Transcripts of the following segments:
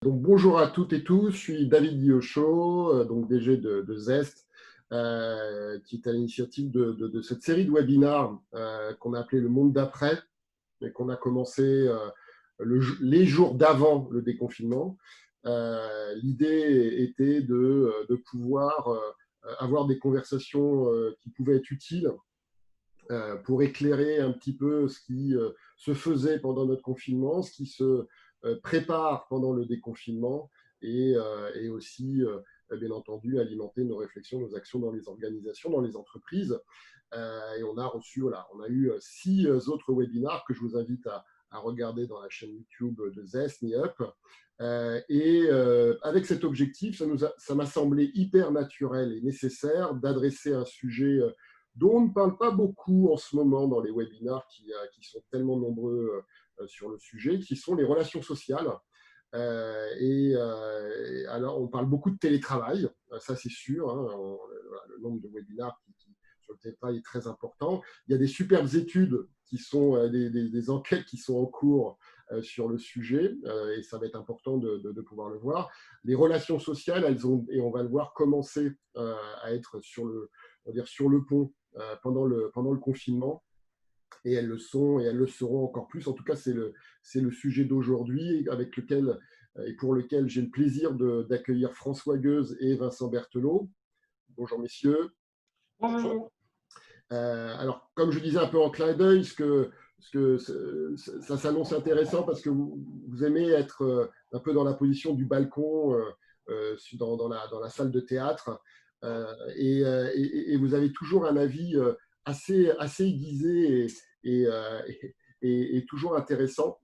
Donc, bonjour à toutes et tous, je suis David Guillochot, donc DG de Zest, qui est à l'initiative de cette série de webinars qu'on a appelé Le Monde d'après, et qu'on a commencé les jours d'avant le déconfinement. L'idée était de pouvoir avoir des conversations qui pouvaient être utiles pour éclairer un petit peu ce qui se faisait pendant notre confinement, ce qui se prépare pendant le déconfinement et aussi, bien entendu, alimenter nos réflexions, nos actions dans les organisations, dans les entreprises. Et on a reçu, voilà, on a eu 6 autres webinars que je vous invite à regarder dans la chaîne YouTube de Zest, NIUP. Avec cet objectif, ça m'a semblé hyper naturel et nécessaire d'adresser un sujet dont on ne parle pas beaucoup en ce moment dans les webinars qui sont tellement nombreux sur le sujet, qui sont les relations sociales. Alors, on parle beaucoup de télétravail, ça c'est sûr, hein, le nombre de webinars sur le télétravail est très important. Il y a des superbes études qui sont des enquêtes qui sont en cours sur le sujet, et ça va être important de pouvoir le voir. Les relations sociales, elles ont, et on va le voir, commencer à être sur le pont pendant le confinement, et elles le sont et elles le seront encore plus. En tout cas, c'est le sujet d'aujourd'hui avec lequel et pour lequel j'ai le plaisir d'accueillir François Gueuse et Vincent Berthelot. Bonjour messieurs. Bonjour. Alors, comme je disais un peu en clin d'œil, ça s'annonce intéressant parce que vous aimez être un peu dans la position du balcon dans la salle de théâtre et vous avez toujours un avis assez aiguisé et toujours intéressant.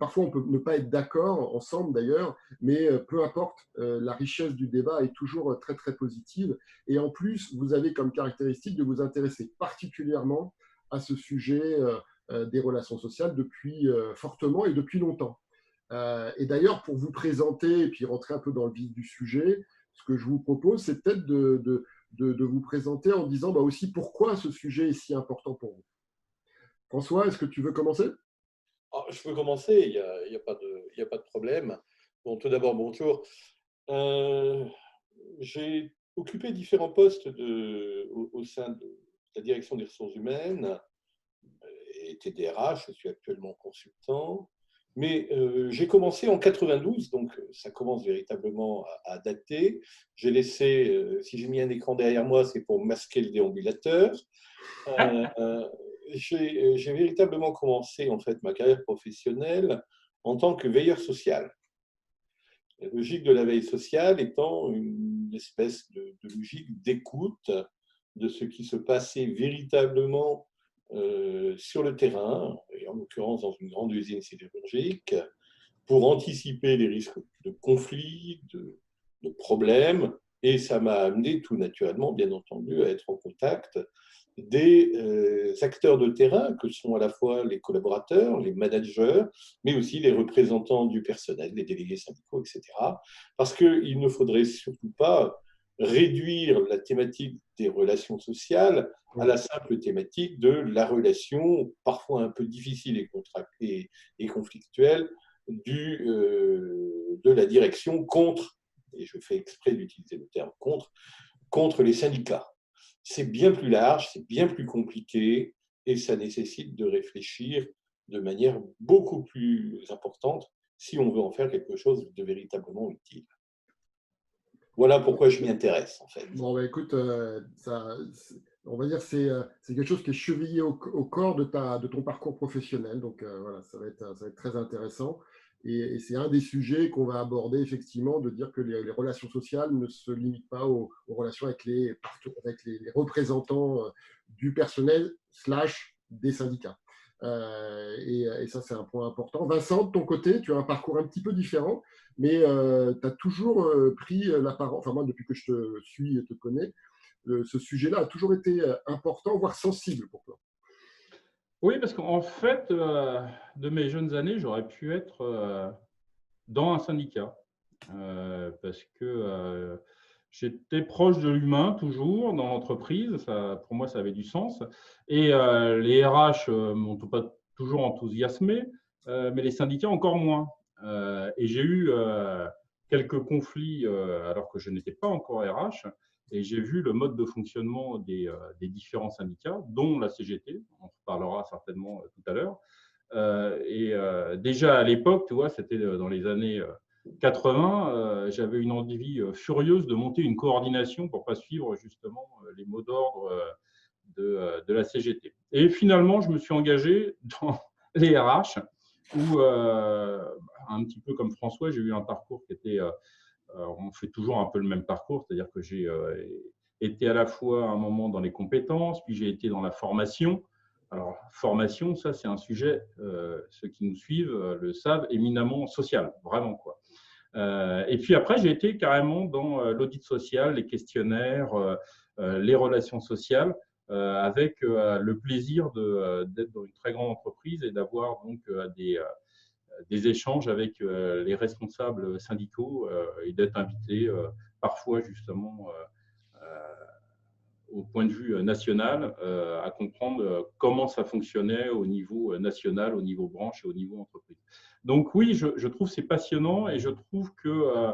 Parfois, on peut ne pas être d'accord ensemble d'ailleurs, mais peu importe, la richesse du débat est toujours très, très positive. Et en plus, vous avez comme caractéristique de vous intéresser particulièrement à ce sujet des relations sociales depuis fortement et depuis longtemps. Et d'ailleurs, pour vous présenter et puis rentrer un peu dans le vif du sujet, ce que je vous propose, c'est peut-être de vous présenter en disant aussi pourquoi ce sujet est si important pour vous. François, est-ce que tu veux commencer ? Je peux commencer, il y a pas de problème. Bon, tout d'abord, bonjour. J'ai occupé différents postes au sein de la direction des ressources humaines et été DRH, je suis actuellement consultant. Mais j'ai commencé en 92, donc ça commence véritablement à dater. J'ai laissé, si j'ai mis un écran derrière moi, c'est pour masquer le déambulateur. J'ai véritablement commencé en fait ma carrière professionnelle en tant que veilleur social. La logique de la veille sociale étant une espèce de logique d'écoute de ce qui se passait véritablement sur le terrain, et en l'occurrence dans une grande usine sidérurgique, pour anticiper les risques de conflits, de problèmes. Et ça m'a amené tout naturellement, bien entendu, à être en contact des acteurs de terrain, que sont à la fois les collaborateurs, les managers, mais aussi les représentants du personnel, les délégués syndicaux, etc. Parce qu'il ne faudrait surtout pas réduire la thématique des relations sociales à la simple thématique de la relation, parfois un peu difficile et conflictuelle, de la direction contre, et je fais exprès d'utiliser le terme contre les syndicats. C'est bien plus large, c'est bien plus compliqué et ça nécessite de réfléchir de manière beaucoup plus importante si on veut en faire quelque chose de véritablement utile. Voilà pourquoi je m'y intéresse, en fait. Bon, écoute, on va dire c'est quelque chose qui est chevillé au corps de ton parcours professionnel. Donc, voilà, ça va être très intéressant. Et c'est un des sujets qu'on va aborder, effectivement, de dire que les relations sociales ne se limitent pas aux relations avec les représentants du personnel / des syndicats. Et ça, c'est un point important. Vincent, de ton côté, tu as un parcours un petit peu différent, mais tu as toujours pris la parole, enfin moi, depuis que je te suis et te connais, ce sujet-là a toujours été important, voire sensible pour toi. Oui, parce qu'en fait, de mes jeunes années, j'aurais pu être dans un syndicat parce que j'étais proche de l'humain toujours dans l'entreprise. Pour moi, ça avait du sens. Et les RH m'ont pas toujours enthousiasmé, mais les syndicats encore moins. Et j'ai eu quelques conflits alors que je n'étais pas encore RH. Et j'ai vu le mode de fonctionnement des différents syndicats, dont la CGT, on en reparlera certainement tout à l'heure. Déjà à l'époque, tu vois, c'était dans les années 80, j'avais une envie furieuse de monter une coordination pour ne pas suivre justement les mots d'ordre de la CGT. Et finalement, je me suis engagé dans les RH, où un petit peu comme François, j'ai eu un parcours qui était on fait toujours un peu le même parcours, c'est-à-dire que j'ai été à la fois à un moment dans les compétences, puis j'ai été dans la formation. Alors, formation, ça, c'est un sujet, ceux qui nous suivent le savent, éminemment social, vraiment, quoi. Et puis après, j'ai été carrément dans l'audit social, les questionnaires, les relations sociales, avec le plaisir d'être dans une très grande entreprise et d'avoir donc des échanges avec les responsables syndicaux et d'être invité parfois justement au point de vue national à comprendre comment ça fonctionnait au niveau national, au niveau branche et au niveau entreprise. Donc oui, je trouve c'est passionnant et je trouve que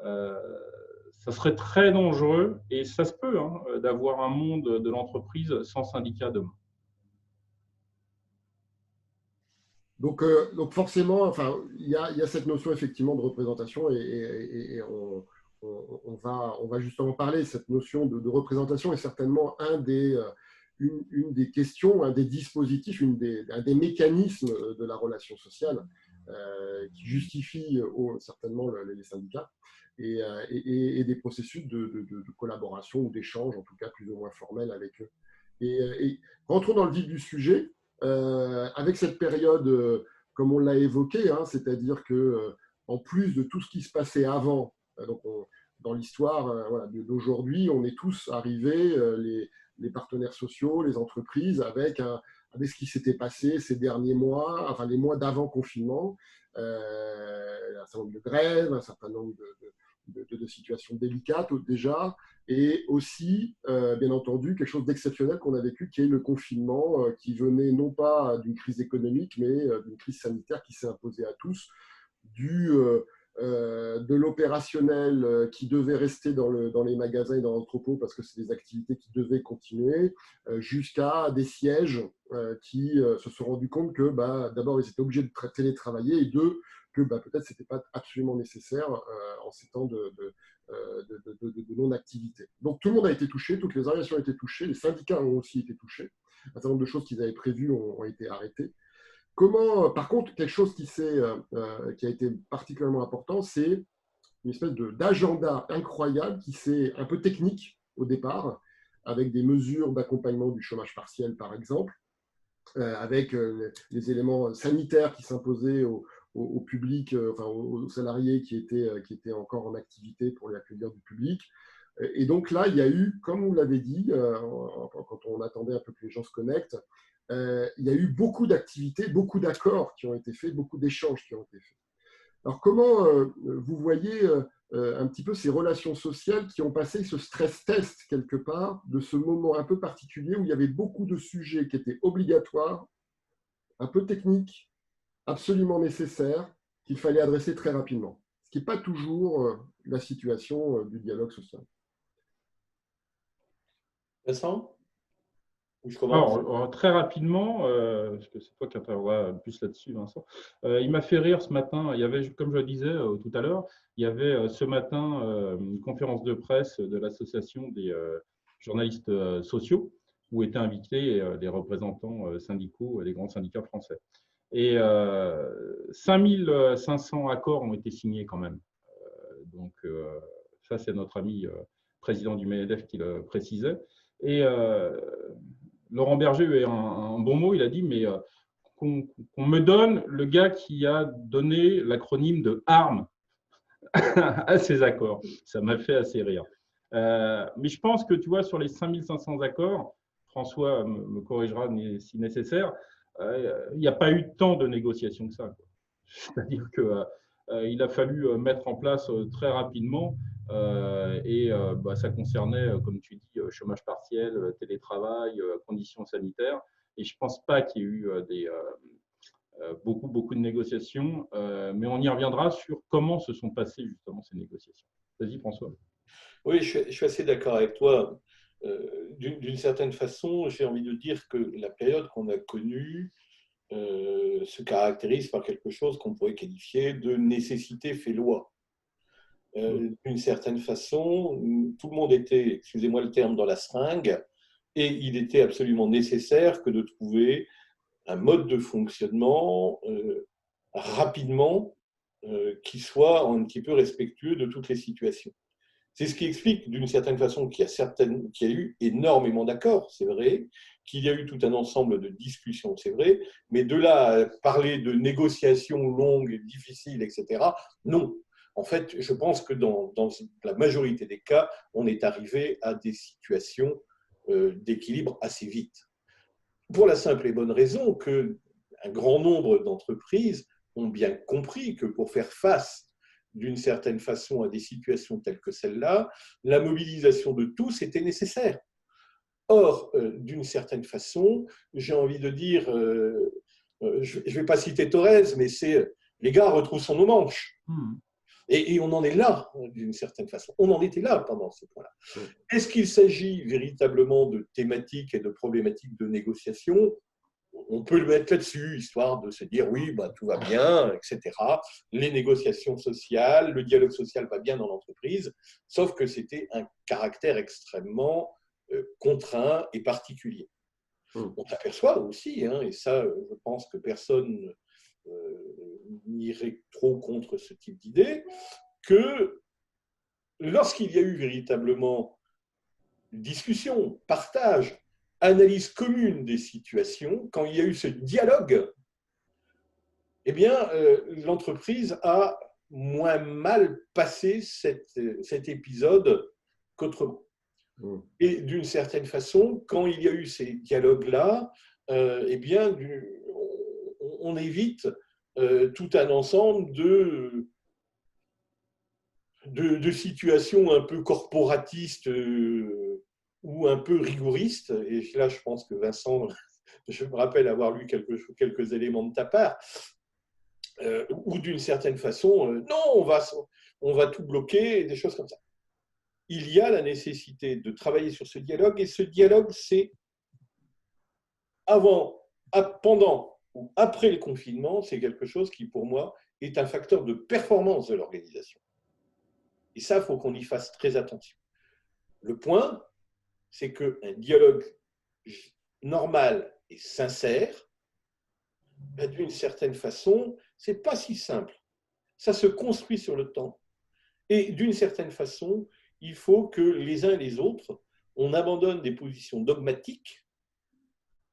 ça serait très dangereux et ça se peut hein, d'avoir un monde de l'entreprise sans syndicat demain. Donc forcément, enfin, il y a cette notion effectivement de représentation et on va justement parler. Cette notion de représentation est certainement une des questions, un des dispositifs, un des mécanismes de la relation sociale qui justifie certainement les syndicats et des processus de collaboration ou d'échange, en tout cas plus ou moins formels avec eux. Et rentrons dans le vif du sujet. Avec cette période, comme on l'a évoqué, hein, c'est-à-dire que en plus de tout ce qui se passait avant, dans l'histoire voilà, d'aujourd'hui, on est tous arrivés, les partenaires sociaux, les entreprises, avec ce qui s'était passé ces derniers mois, enfin les mois d'avant confinement, un certain nombre de grèves, un certain nombre de situations délicates déjà, et aussi, bien entendu, quelque chose d'exceptionnel qu'on a vécu, qui est le confinement, qui venait non pas d'une crise économique, mais d'une crise sanitaire qui s'est imposée à tous, de l'opérationnel qui devait rester dans les magasins et dans l'entrepôt parce que c'est des activités qui devaient continuer, jusqu'à des sièges qui se sont rendus compte que d'abord, ils étaient obligés de télétravailler et deux, que peut-être ce n'était pas absolument nécessaire en ces temps de non-activité. Donc tout le monde a été touché, toutes les organisations ont été touchées, les syndicats ont aussi été touchés. Un certain nombre de choses qu'ils avaient prévues ont été arrêtées. Par contre, quelque chose qui a été particulièrement important, c'est une espèce d'agenda incroyable qui s'est un peu technique au départ, avec des mesures d'accompagnement du chômage partiel, par exemple, avec les éléments sanitaires qui s'imposaient au public, enfin aux salariés qui étaient encore en activité pour les accueillir du public. Et donc là, il y a eu, comme vous l'avez dit, quand on attendait un peu que les gens se connectent, il y a eu beaucoup d'activités, beaucoup d'accords qui ont été faits, beaucoup d'échanges qui ont été faits. Alors comment vous voyez un petit peu ces relations sociales qui ont passé ce stress test quelque part de ce moment un peu particulier où il y avait beaucoup de sujets qui étaient obligatoires, un peu techniques, absolument nécessaires, qu'il fallait adresser très rapidement, ce qui n'est pas toujours la situation du dialogue social. Vincent ? Je commence. Alors, très rapidement, parce que c'est toi qui interviendras plus là-dessus, Vincent. Il m'a fait rire ce matin. Il y avait, comme je le disais tout à l'heure, il y avait ce matin une conférence de presse de l'association des journalistes sociaux où étaient invités les représentants syndicaux des grands syndicats français. Et 5500 accords ont été signés quand même. Donc, ça, c'est notre ami président du MEDEF qui le précisait. Et Laurent Berger a eu un bon mot, il a dit, mais qu'on me donne le gars qui a donné l'acronyme de ARM à ces accords. Ça m'a fait assez rire. Mais je pense que, tu vois, sur les 5500 accords, François me corrigera si nécessaire, il n'y a pas eu tant de négociations que ça. C'est-à-dire qu'il a fallu mettre en place très rapidement ça concernait, comme tu dis, chômage partiel, télétravail, conditions sanitaires. Et je ne pense pas qu'il y ait eu beaucoup de négociations, mais on y reviendra sur comment se sont passées justement ces négociations. Vas-y, François. Oui, je suis assez d'accord avec toi. D'une certaine façon, j'ai envie de dire que la période qu'on a connue se caractérise par quelque chose qu'on pourrait qualifier de nécessité fait loi. D'une certaine façon, tout le monde était, excusez-moi le terme, dans la seringue, et il était absolument nécessaire que de trouver un mode de fonctionnement rapidement qui soit un petit peu respectueux de toutes les situations. C'est ce qui explique d'une certaine façon qu'il y a eu énormément d'accords, c'est vrai, qu'il y a eu tout un ensemble de discussions, c'est vrai, mais de là à parler de négociations longues, difficiles, etc., non. En fait, je pense que dans la majorité des cas, on est arrivé à des situations d'équilibre assez vite. Pour la simple et bonne raison qu'un grand nombre d'entreprises ont bien compris que pour faire face d'une certaine façon à des situations telles que celle-là, la mobilisation de tous était nécessaire. Or, d'une certaine façon, j'ai envie de dire, je ne vais pas citer Thorez, mais c'est les gars retroussons nos manches. Et on en est là, d'une certaine façon. On en était là pendant ce point-là. Est-ce qu'il s'agit véritablement de thématiques et de problématiques de négociation ? On peut le mettre là-dessus, histoire de se dire oui, bah, tout va bien, etc. Les négociations sociales, le dialogue social va bien dans l'entreprise, sauf que c'était un caractère extrêmement contraint et particulier. On s'aperçoit aussi, hein, et ça, je pense que personne n'irait trop contre ce type d'idée, que lorsqu'il y a eu véritablement discussion, partage, analyse commune des situations, quand il y a eu ce dialogue, eh bien, l'entreprise a moins mal passé cet épisode qu'autrement. Et d'une certaine façon, quand il y a eu ces dialogues-là, eh bien, on évite tout un ensemble de situations un peu corporatistes ou un peu rigoristes. Et là, je pense que Vincent, je me rappelle avoir lu quelques éléments de ta part, ou d'une certaine façon, non, on va tout bloquer, des choses comme ça. Il y a la nécessité de travailler sur ce dialogue, et ce dialogue, c'est avant, pendant ou après le confinement, c'est quelque chose qui, pour moi, est un facteur de performance de l'organisation. Et ça, il faut qu'on y fasse très attention. Le point, c'est qu'un dialogue normal et sincère, d'une certaine façon, ce n'est pas si simple. Ça se construit sur le temps. Et d'une certaine façon, il faut que les uns et les autres, on abandonne des positions dogmatiques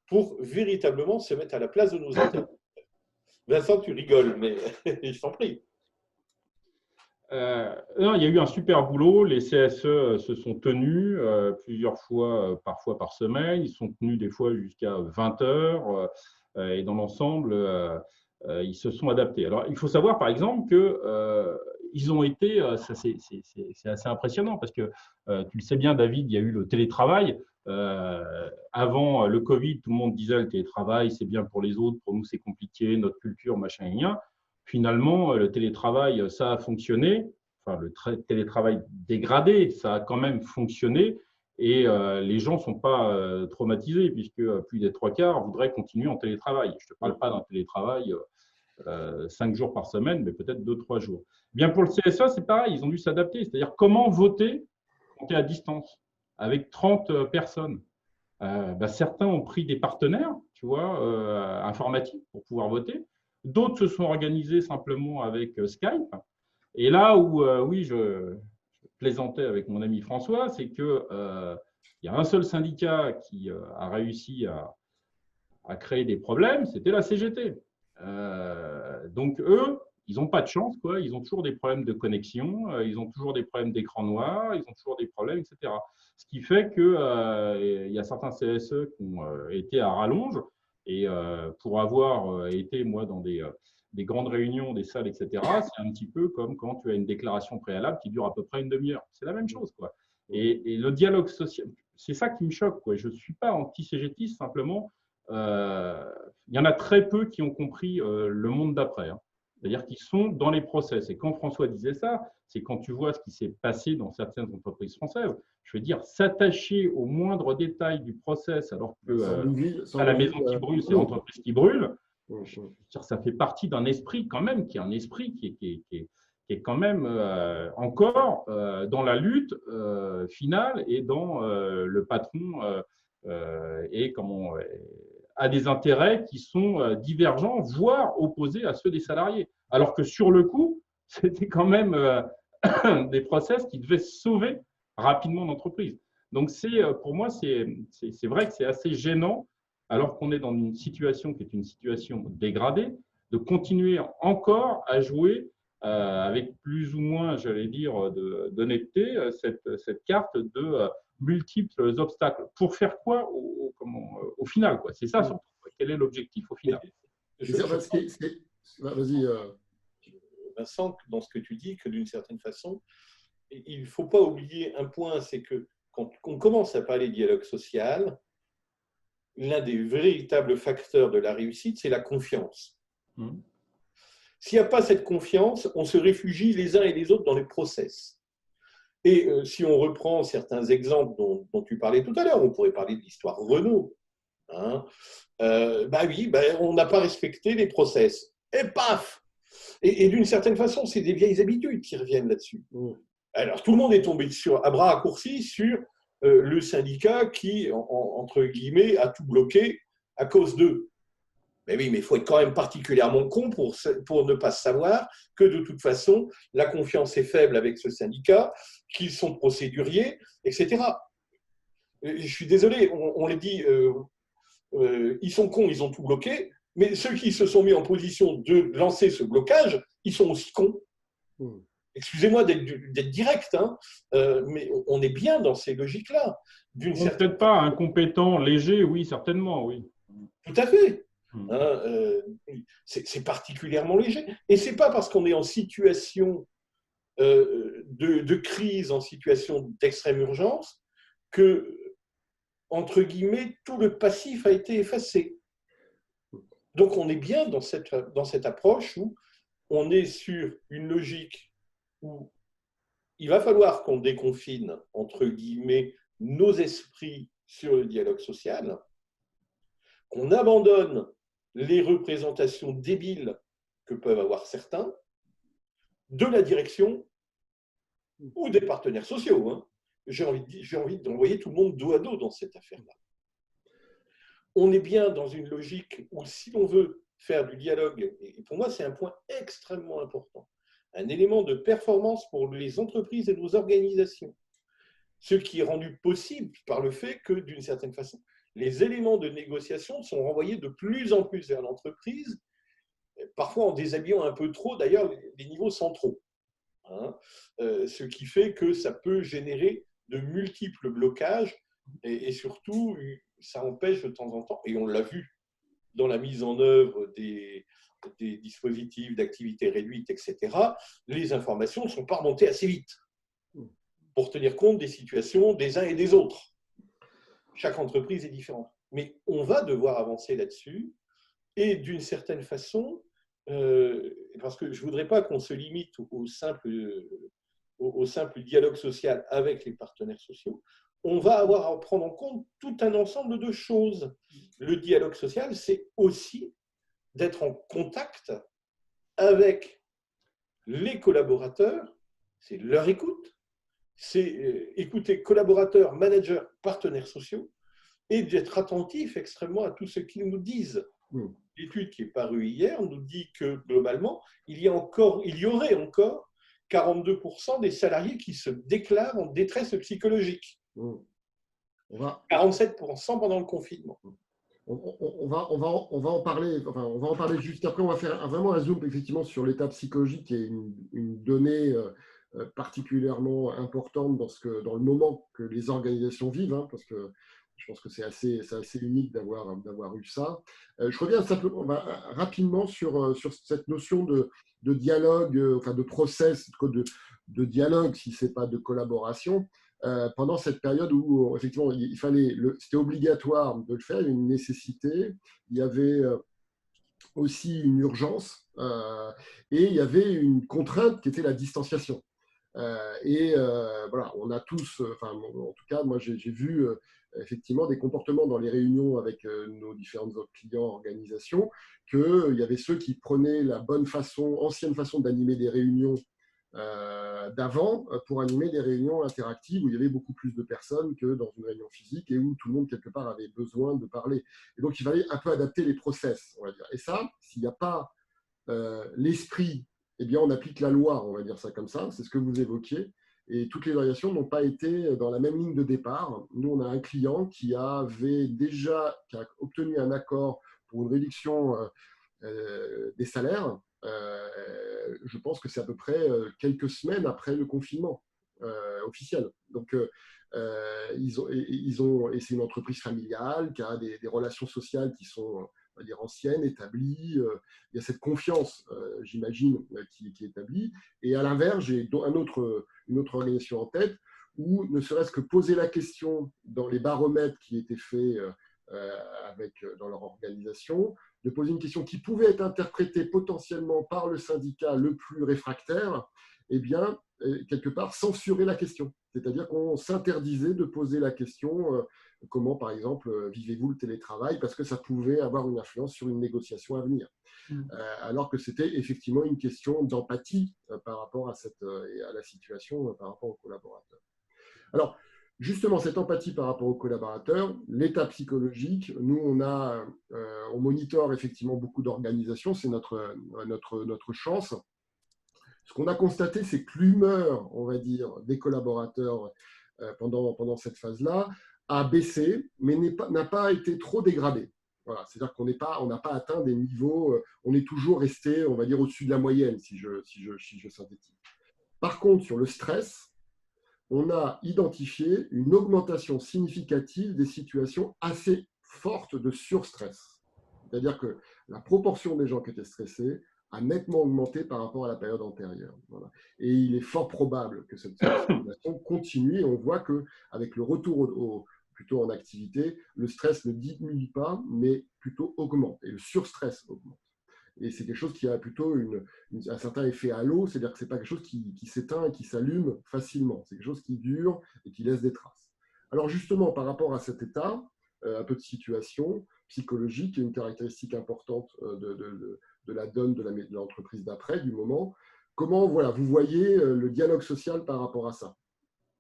pour véritablement se mettre à la place de nos interlocuteurs. Vincent, tu rigoles, mais je t'en prie. Non, il y a eu un super boulot. Les CSE se sont tenus plusieurs fois, parfois par semaine. Ils sont tenus des fois jusqu'à 20 heures. Et dans l'ensemble, ils se sont adaptés. Alors, il faut savoir, par exemple, qu'ils ont été… c'est assez impressionnant parce que, tu le sais bien, David, il y a eu le télétravail. Avant le Covid, tout le monde disait le télétravail, c'est bien pour les autres. Pour nous, c'est compliqué, notre culture, machin et rien. Finalement, le télétravail, ça a fonctionné. Enfin, le télétravail dégradé, ça a quand même fonctionné. Et les gens ne sont pas traumatisés, puisque plus des 3/4 voudraient continuer en télétravail. Je ne te parle pas d'un télétravail 5 jours par semaine, mais peut-être 2-3 jours. Bien, pour le CSA, c'est pareil, ils ont dû s'adapter. C'est-à-dire comment voter quand tu es à distance, avec 30 personnes. Certains ont pris des partenaires, tu vois, informatiques pour pouvoir voter. D'autres se sont organisés simplement avec Skype. Et là où, oui, je plaisantais avec mon ami François, c'est qu'il y a un seul syndicat qui a réussi à créer des problèmes, c'était la CGT. Donc, eux, ils n'ont pas de chance, quoi. Ils ont toujours des problèmes de connexion, ils ont toujours des problèmes d'écran noir, ils ont toujours des problèmes, etc. Ce qui fait qu'il y a certains CSE qui ont été à rallonge. Et pour avoir été, moi, dans des grandes réunions, des salles, etc., c'est un petit peu comme quand tu as une déclaration préalable qui dure à peu près une demi-heure. C'est la même chose, quoi. Et le dialogue social, c'est ça qui me choque, quoi. Je ne suis pas anti-CGTiste, simplement, il y en a très peu qui ont compris le monde d'après. Hein. C'est-à-dire qu'ils sont dans les process. Et quand François disait ça, c'est quand tu vois ce qui s'est passé dans certaines entreprises françaises. Je veux dire, s'attacher au moindre détail du process, alors que à la maison qui brûle, c'est l'entreprise qui brûle. Je veux dire, ça fait partie d'un esprit quand même, qui est un esprit qui est quand même encore dans la lutte finale et dans le patron et comment a des intérêts qui sont divergents, voire opposés à ceux des salariés. Alors que sur le coup, c'était quand même des process qui devaient sauver rapidement l'entreprise. Donc, pour moi, c'est vrai que c'est assez gênant, alors qu'on est dans une situation qui est une situation dégradée, de continuer encore à jouer avec plus ou moins, j'allais dire, d'honnêteté, cette carte de multiples obstacles. Pour faire quoi au final quoi. C'est ça surtout. Quel est l'objectif au final? Vas-y. Vincent, dans ce que tu dis, que d'une certaine façon, il ne faut pas oublier un point, c'est que quand on commence à parler de dialogue social, l'un des véritables facteurs de la réussite, c'est la confiance. S'il n'y a pas cette confiance, on se réfugie les uns et les autres dans les process. Et si on reprend certains exemples dont tu parlais tout à l'heure, on pourrait parler de l'histoire Renault. Hein, on n'a pas respecté les process. Et paf! Et d'une certaine façon, c'est des vieilles habitudes qui reviennent là-dessus. Alors, tout le monde est tombé à bras raccourcis sur le syndicat qui, entre guillemets, a tout bloqué à cause d'eux. Mais oui, mais il faut être quand même particulièrement con pour ne pas savoir que de toute façon, la confiance est faible avec ce syndicat, qu'ils sont procéduriers, etc. Je suis désolé, on les dit, ils sont cons, ils ont tout bloqué, mais ceux qui se sont mis en position de lancer ce blocage, ils sont aussi cons. Excusez-moi d'être direct, hein, mais on est bien dans ces logiques-là. Peut-être pas incompétent, léger, oui, certainement, oui. Tout à fait. C'est particulièrement léger. Et ce n'est pas parce qu'on est en situation de crise, en situation d'extrême urgence, que, entre guillemets, tout le passif a été effacé. Donc on est bien dans cette approche où on est sur une logique où il va falloir qu'on déconfine, entre guillemets, nos esprits sur le dialogue social, qu'on abandonne les représentations débiles que peuvent avoir certains, de la direction ou des partenaires sociaux. Hein. J'ai envie d'envoyer tout le monde dos à dos dans cette affaire-là. On est bien dans une logique où si l'on veut faire du dialogue, et pour moi c'est un point extrêmement important, un élément de performance pour les entreprises et nos organisations, ce qui est rendu possible par le fait que, d'une certaine façon, les éléments de négociation sont renvoyés de plus en plus vers l'entreprise, parfois en déshabillant un peu trop, d'ailleurs, les niveaux centraux. Hein, ce qui fait que ça peut générer de multiples blocages et surtout, ça empêche de temps en temps, et on l'a vu dans la mise en œuvre des dispositifs d'activité réduite, etc., les informations ne sont pas remontées assez vite pour tenir compte des situations des uns et des autres. Chaque entreprise est différente. Mais on va devoir avancer là-dessus et d'une certaine façon, parce que je ne voudrais pas qu'on se limite au simple dialogue social avec les partenaires sociaux, on va avoir à prendre en compte tout un ensemble de choses. Le dialogue social, c'est aussi d'être en contact avec les collaborateurs, c'est leur écoute, c'est écouter collaborateurs, managers, partenaires sociaux, et d'être attentif extrêmement à tout ce qu'ils nous disent. L'étude qui est parue hier nous dit que globalement, il y aurait encore 42% des salariés qui se déclarent en détresse psychologique. 47% pendant le confinement. On va en parler. Enfin, on va en parler juste après. On va faire vraiment un zoom effectivement sur l'état psychologique, qui est une donnée particulièrement importante dans le moment que les organisations vivent, hein, parce que je pense que c'est assez unique d'avoir eu ça. Je reviens simplement rapidement sur cette notion de dialogue, enfin de process, de dialogue, si ce n'est pas de collaboration. pendant cette période où effectivement c'était obligatoire de le faire, une nécessité, il y avait aussi une urgence et il y avait une contrainte qui était la distanciation. Voilà, on a tous, enfin en tout cas, moi j'ai vu effectivement des comportements dans les réunions avec nos différents autres clients, organisations, qu'il y avait ceux qui prenaient la bonne façon, ancienne façon d'animer des réunions d'avant pour animer des réunions interactives où il y avait beaucoup plus de personnes que dans une réunion physique et où tout le monde quelque part avait besoin de parler. Et donc il fallait un peu adapter les process, on va dire. Et ça, s'il n'y a pas l'esprit, eh bien on applique la loi, on va dire ça comme ça, c'est ce que vous évoquiez. Et toutes les variations n'ont pas été dans la même ligne de départ. Nous, on a un client qui a obtenu un accord pour une réduction des salaires. Je pense que c'est à peu près quelques semaines après le confinement officiel. Donc, et c'est une entreprise familiale qui a des relations sociales qui sont, on va dire, anciennes, établies. Il y a cette confiance, j'imagine, qui est établie. Et à l'inverse, j'ai une autre organisation en tête où ne serait-ce que poser la question dans les baromètres qui étaient faits dans leur organisation, de poser une question qui pouvait être interprétée potentiellement par le syndicat le plus réfractaire, eh bien, quelque part, censurer la question. C'est-à-dire qu'on s'interdisait de poser la question comment, par exemple, vivez-vous le télétravail, parce que ça pouvait avoir une influence sur une négociation à venir. Alors que c'était effectivement une question d'empathie par rapport à la situation, par rapport aux collaborateurs. Alors, justement, cette empathie par rapport aux collaborateurs, l'état psychologique, nous, on monitore effectivement beaucoup d'organisations, c'est notre chance. Ce qu'on a constaté, c'est que l'humeur, on va dire, des collaborateurs pendant cette phase-là a baissé, mais n'a pas été trop dégradée. Voilà, c'est-à-dire qu'on n'a pas atteint des niveaux, on est toujours resté, on va dire, au-dessus de la moyenne, si je synthétise. Par contre, sur le stress, on a identifié une augmentation significative des situations assez fortes de surstress. C'est-à-dire que la proportion des gens qui étaient stressés a nettement augmenté par rapport à la période antérieure. Voilà. Et il est fort probable que cette situation continue et on voit qu'avec le retour plutôt en activité, le stress ne diminue pas, mais plutôt augmente. Et le surstress augmente. Et c'est quelque chose qui a plutôt un certain effet halo, c'est-à-dire que ce n'est pas quelque chose qui s'éteint et qui s'allume facilement. C'est quelque chose qui dure et qui laisse des traces. Alors justement, par rapport à cet état, un peu de situation psychologique et une caractéristique importante de la donne de l'entreprise d'après, du moment, comment vous voyez le dialogue social par rapport à ça ?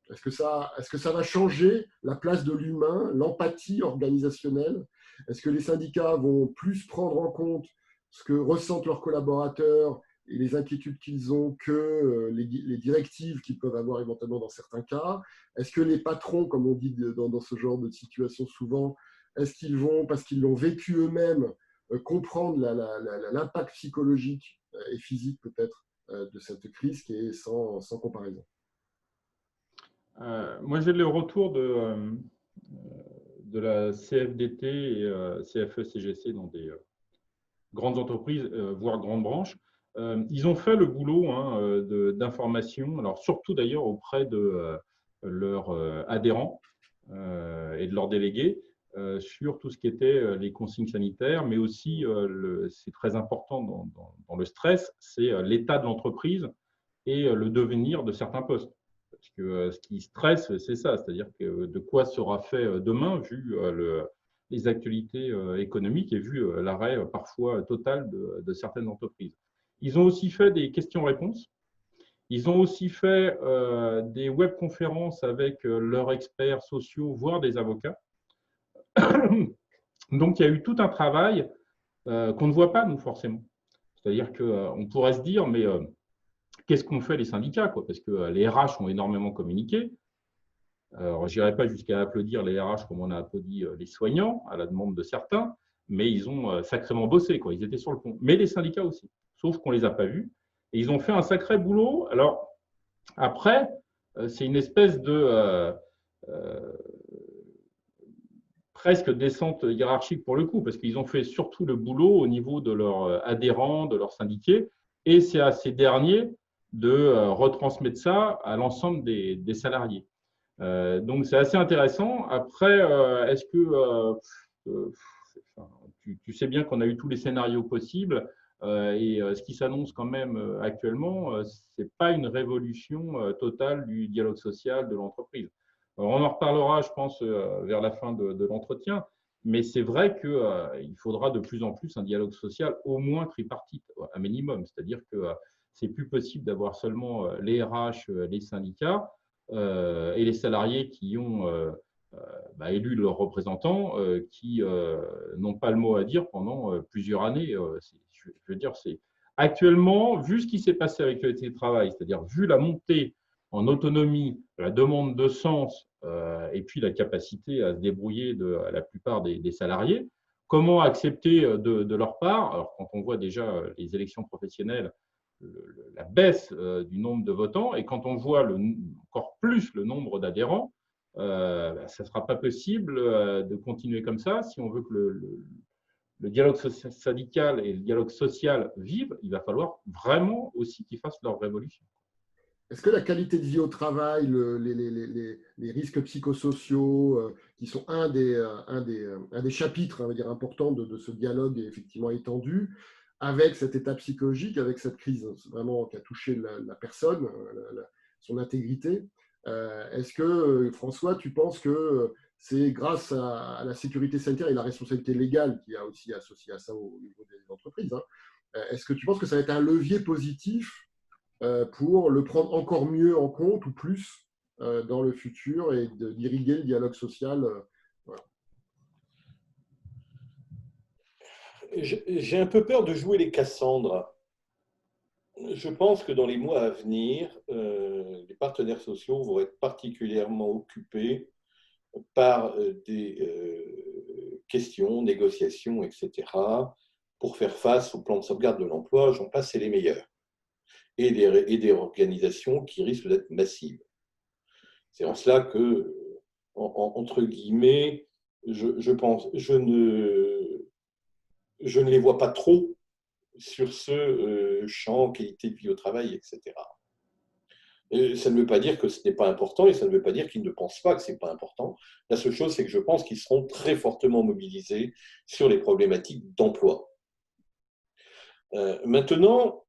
Est-ce que ça va changer la place de l'humain, l'empathie organisationnelle ? Est-ce que les syndicats vont plus prendre en compte ce que ressentent leurs collaborateurs et les inquiétudes qu'ils ont que les directives qu'ils peuvent avoir éventuellement dans certains cas? Est-ce que les patrons, comme on dit dans ce genre de situation souvent, est-ce qu'ils vont, parce qu'ils l'ont vécu eux-mêmes, comprendre l'impact psychologique et physique peut-être de cette crise qui est sans comparaison? Moi, j'ai le retour de la CFDT et CFE-CGC dans des grandes entreprises, voire grandes branches. Ils ont fait le boulot d'information, alors surtout d'ailleurs auprès de leurs adhérents et de leurs délégués, sur tout ce qui était les consignes sanitaires, mais aussi, c'est très important dans le stress, c'est l'état de l'entreprise et le devenir de certains postes. Parce que ce qui stresse, c'est ça, c'est-à-dire que de quoi sera fait demain, vu les actualités économiques et vu l'arrêt parfois total de certaines entreprises. Ils ont aussi fait des questions-réponses. Ils ont aussi fait des webconférences avec leurs experts sociaux, voire des avocats. Donc, il y a eu tout un travail qu'on ne voit pas, nous, forcément. C'est-à-dire qu'on pourrait se dire, mais qu'est-ce qu'ont fait les syndicats, quoi ? Parce que les RH ont énormément communiqué. Alors, je n'irai pas jusqu'à applaudir les RH comme on a applaudi les soignants, à la demande de certains, mais ils ont sacrément bossé, quoi. Ils étaient sur le pont. Mais les syndicats aussi, sauf qu'on ne les a pas vus. Et ils ont fait un sacré boulot. Alors, après, c'est une espèce de presque descente hiérarchique pour le coup, parce qu'ils ont fait surtout le boulot au niveau de leurs adhérents, de leurs syndiqués, et c'est à ces derniers de retransmettre ça à l'ensemble des salariés. Donc, c'est assez intéressant. Après, est-ce que tu sais bien qu'on a eu tous les scénarios possibles et ce qui s'annonce quand même actuellement, c'est pas une révolution totale du dialogue social de l'entreprise. Alors, on en reparlera, je pense, vers la fin de l'entretien, mais c'est vrai qu'il faudra de plus en plus un dialogue social au moins tripartite, un minimum. C'est-à-dire que c'est plus possible d'avoir seulement les RH, les syndicats et les salariés qui ont élu leurs représentants qui n'ont pas le mot à dire pendant plusieurs années. Je veux dire, c'est actuellement, vu ce qui s'est passé avec le télétravail, c'est-à-dire vu la montée en autonomie, la demande de sens et puis la capacité à se débrouiller de la plupart des salariés, comment accepter de leur part, alors quand on voit déjà les élections professionnelles, la baisse du nombre de votants, et quand on voit encore plus le nombre d'adhérents, ça ne sera pas possible de continuer comme ça. Si on veut que le dialogue syndical et le dialogue social vivent, il va falloir vraiment aussi qu'ils fassent leur révolution. Est-ce que la qualité de vie au travail, les risques psychosociaux, qui sont un des chapitres, on va dire, importants de ce dialogue effectivement étendu, avec cet état psychologique, avec cette crise vraiment qui a touché la personne, son intégrité, est-ce que, François, tu penses que c'est grâce à la sécurité sanitaire et la responsabilité légale qui a aussi associé à ça au niveau des entreprises, hein, est-ce que tu penses que ça va être un levier positif pour le prendre encore mieux en compte ou plus dans le futur et d'irriguer le dialogue social voilà. J'ai un peu peur de jouer les Cassandres. Je pense que dans les mois à venir, les partenaires sociaux vont être particulièrement occupés par des questions, négociations, etc., pour faire face au plan de sauvegarde de l'emploi, j'en passe, c'est les meilleurs, et des organisations qui risquent d'être massives. C'est en cela que, entre guillemets, je ne les vois pas trop sur ce champ qualité de vie au travail, etc. Et ça ne veut pas dire que ce n'est pas important et ça ne veut pas dire qu'ils ne pensent pas que ce n'est pas important. La seule chose, c'est que je pense qu'ils seront très fortement mobilisés sur les problématiques d'emploi. Maintenant,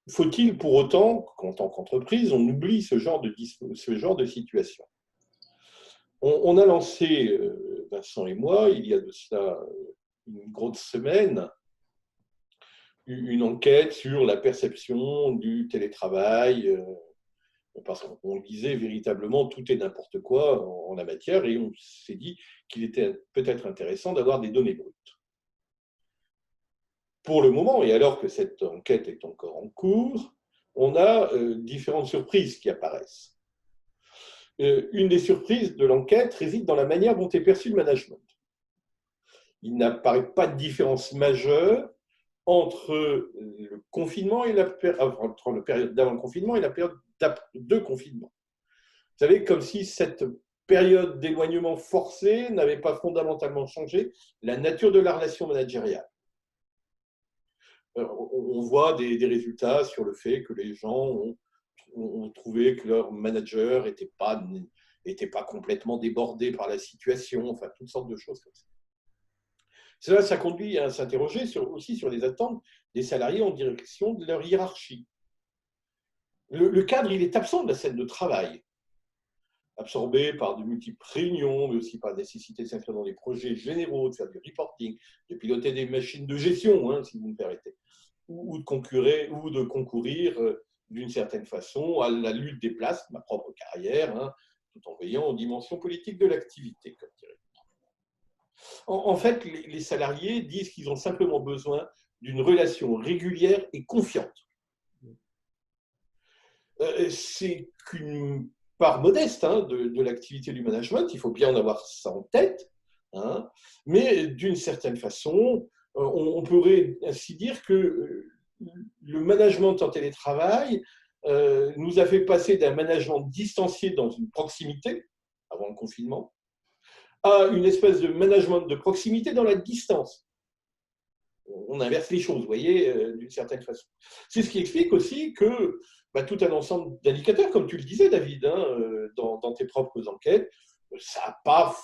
faut-il pour autant qu'en tant qu'entreprise, on oublie ce genre de situation? On a lancé, Vincent et moi, il y a de cela une grosse semaine, une enquête sur la perception du télétravail, parce qu'on disait véritablement tout et n'importe quoi en la matière, et on s'est dit qu'il était peut-être intéressant d'avoir des données brutes. Pour le moment, et alors que cette enquête est encore en cours, on a différentes surprises qui apparaissent. Une des surprises de l'enquête réside dans la manière dont est perçu le management. Il n'apparaît pas de différence majeure entre le confinement et entre la période d'avant le confinement et la période de confinement. Vous savez, comme si cette période d'éloignement forcé n'avait pas fondamentalement changé la nature de la relation managériale. On voit des résultats sur le fait que les gens ont trouvé que leur manager n'était pas complètement débordé par la situation, enfin, toutes sortes de choses comme ça. Cela, ça conduit à s'interroger aussi sur les attentes des salariés en direction de leur hiérarchie. Le cadre, il est absent de la scène de travail, absorbé par de multiples réunions, mais aussi par la nécessité de s'inscrire dans des projets généraux, de faire du reporting, de piloter des machines de gestion, hein, si vous me permettez, ou de concourir d'une certaine façon à la lutte des places, ma propre carrière, hein, tout en veillant aux dimensions politiques de l'activité, comme dirait. En fait, les salariés disent qu'ils ont simplement besoin d'une relation régulière et confiante. C'est qu'une part modeste hein, de l'activité du management, il faut bien en avoir ça en tête, hein, mais d'une certaine façon, on pourrait ainsi dire que le management en télétravail nous a fait passer d'un management distancié dans une proximité, avant le confinement, à une espèce de management de proximité dans la distance. on inverse les choses, vous voyez, d'une certaine façon. C'est ce qui explique aussi que tout un ensemble d'indicateurs, comme tu le disais, David, hein, dans tes propres enquêtes, ça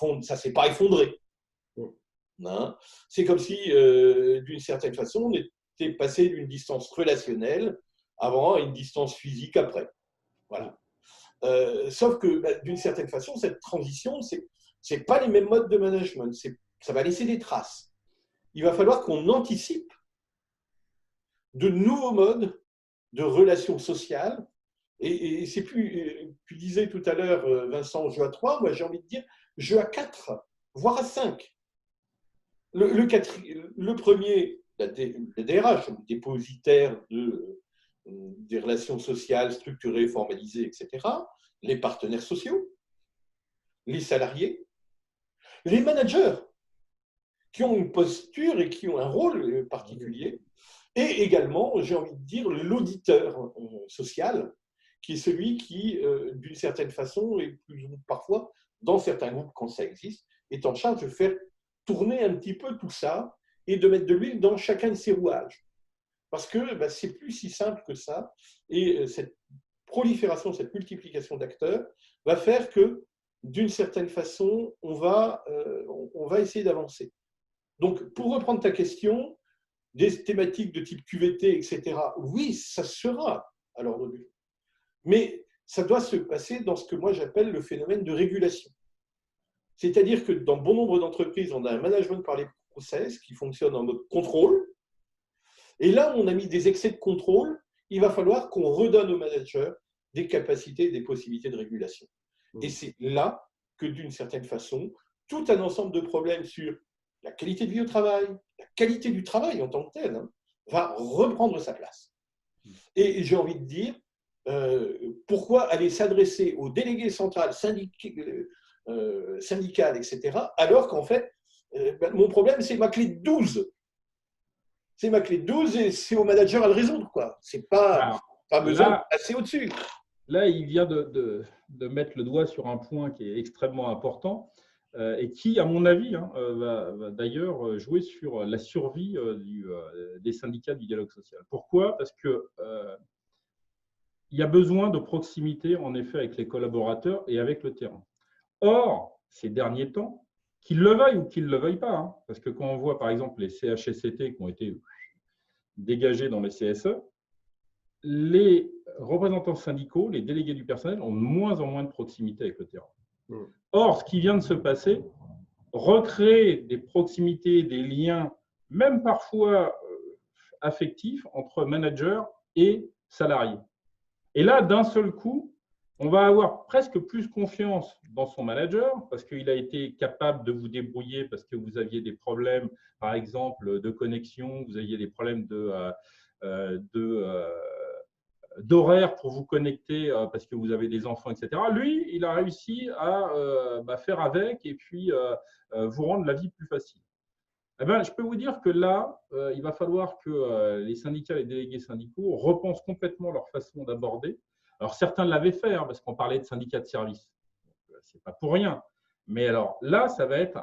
ne s'est pas effondré. Hein. C'est comme si, d'une certaine façon, on était passé d'une distance relationnelle avant à une distance physique après. Voilà. Sauf que, d'une certaine façon, cette transition, c'est pas les mêmes modes de management. Ça va laisser des traces. Il va falloir qu'on anticipe de nouveaux modes de relations sociales. Et c'est plus, tu disais tout à l'heure, Vincent, jeu à 3, moi j'ai envie de dire jeu à 4, voire à 5. Le premier, la DRH, le dépositaire des relations sociales structurées, formalisées, etc., les partenaires sociaux, les salariés, les managers, qui ont une posture et qui ont un rôle particulier, et également, j'ai envie de dire, l'auditeur social, qui est celui qui, d'une certaine façon, et plus ou parfois, dans certains groupes, quand ça existe, est en charge de faire tourner un petit peu tout ça et de mettre de l'huile dans chacun de ses rouages. Parce que c'est plus si simple que ça, et cette prolifération, cette multiplication d'acteurs va faire que, d'une certaine façon, on va essayer d'avancer. Donc, pour reprendre ta question, des thématiques de type QVT, etc., oui, ça sera à l'ordre du jour. Mais ça doit se passer dans ce que moi j'appelle le phénomène de régulation. C'est-à-dire que dans bon nombre d'entreprises, on a un management par les process qui fonctionne en mode contrôle. Et là où on a mis des excès de contrôle, il va falloir qu'on redonne aux managers des capacités et des possibilités de régulation. Et c'est là que, d'une certaine façon, tout un ensemble de problèmes sur la qualité de vie au travail, la qualité du travail en tant que tel, va reprendre sa place. Et j'ai envie de dire, pourquoi aller s'adresser aux délégués centrales, syndicales, etc., alors qu'en fait, mon problème, c'est ma clé de 12. C'est ma clé de 12 et c'est au manager à le résoudre, quoi. C'est pas besoin de passer au-dessus. Là, il vient de mettre le doigt sur un point qui est extrêmement important et qui, à mon avis, va d'ailleurs jouer sur la survie des syndicats du dialogue social. Pourquoi ? Parce que il y a besoin de proximité, en effet, avec les collaborateurs et avec le terrain. Or, ces derniers temps, qu'ils le veuillent ou qu'ils ne le veuillent pas, parce que quand on voit, par exemple, les CHSCT qui ont été dégagés dans les CSE, les représentants syndicaux, les délégués du personnel ont de moins en moins de proximité avec le terrain. Or, ce qui vient de se passer recrée des proximités, des liens, même parfois affectifs, entre managers et salariés. Et là, d'un seul coup, on va avoir presque plus confiance dans son manager parce qu'il a été capable de vous débrouiller parce que vous aviez des problèmes, par exemple, de connexion, vous aviez des problèmes d'horaire pour vous connecter parce que vous avez des enfants, etc. Lui, il a réussi à faire avec et puis vous rendre la vie plus facile. Eh bien, je peux vous dire que là, il va falloir que les syndicats, les délégués syndicaux repensent complètement leur façon d'aborder. Alors, certains l'avaient fait, parce qu'on parlait de syndicats de service. Ce n'est pas pour rien. Mais alors là, ça va être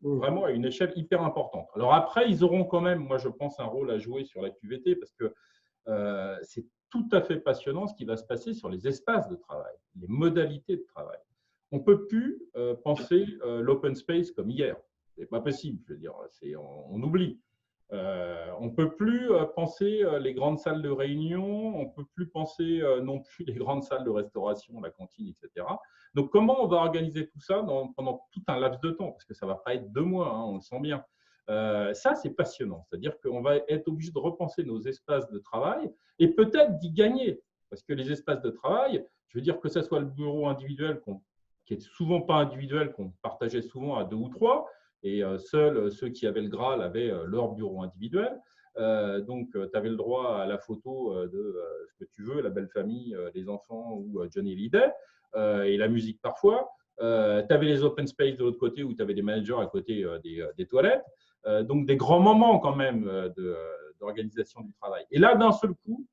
vraiment à une échelle hyper importante. Alors après, ils auront quand même, moi je pense, un rôle à jouer sur la QVT parce que c'est tout à fait passionnant ce qui va se passer sur les espaces de travail, les modalités de travail. On ne peut plus penser l'open space comme hier. Ce n'est pas possible, je veux dire, on oublie. On ne peut plus penser les grandes salles de réunion, on ne peut plus penser non plus les grandes salles de restauration, la cantine, etc. Donc, comment on va organiser tout ça pendant tout un laps de temps? Parce que ça ne va pas être 2 mois, on le sent bien. Ça, c'est passionnant. C'est-à-dire qu'on va être obligé de repenser nos espaces de travail et peut-être d'y gagner. Parce que les espaces de travail, je veux dire que ce soit le bureau individuel, qui n'est souvent pas individuel, qu'on partageait souvent à 2 ou 3, et seuls ceux qui avaient le Graal avaient leur bureau individuel. Donc, tu avais le droit à la photo de ce que tu veux, la belle famille, les enfants ou Johnny Hallyday, et la musique parfois. Tu avais les open space de l'autre côté où tu avais des managers à côté des toilettes. Donc, des grands moments quand même d'organisation du travail. Et là, d'un seul coup,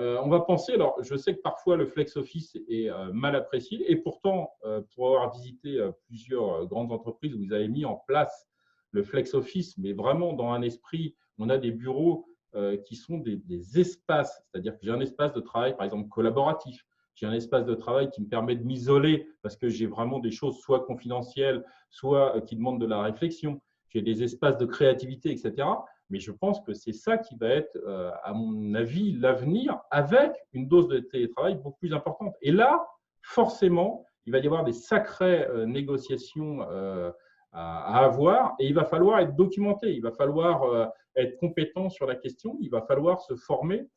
on va penser, alors je sais que parfois le flex office est mal apprécié et pourtant, pour avoir visité plusieurs grandes entreprises où ils avaient mis en place le flex office, mais vraiment dans un esprit, on a des bureaux qui sont des espaces, c'est-à-dire que j'ai un espace de travail, par exemple, collaboratif. J'ai un espace de travail qui me permet de m'isoler parce que j'ai vraiment des choses soit confidentielles, soit qui demandent de la réflexion. J'ai des espaces de créativité, etc. Mais je pense que c'est ça qui va être, à mon avis, l'avenir, avec une dose de télétravail beaucoup plus importante. Et là, forcément, il va y avoir des sacrées négociations à avoir et il va falloir être documenté, il va falloir être compétent sur la question, il va falloir se former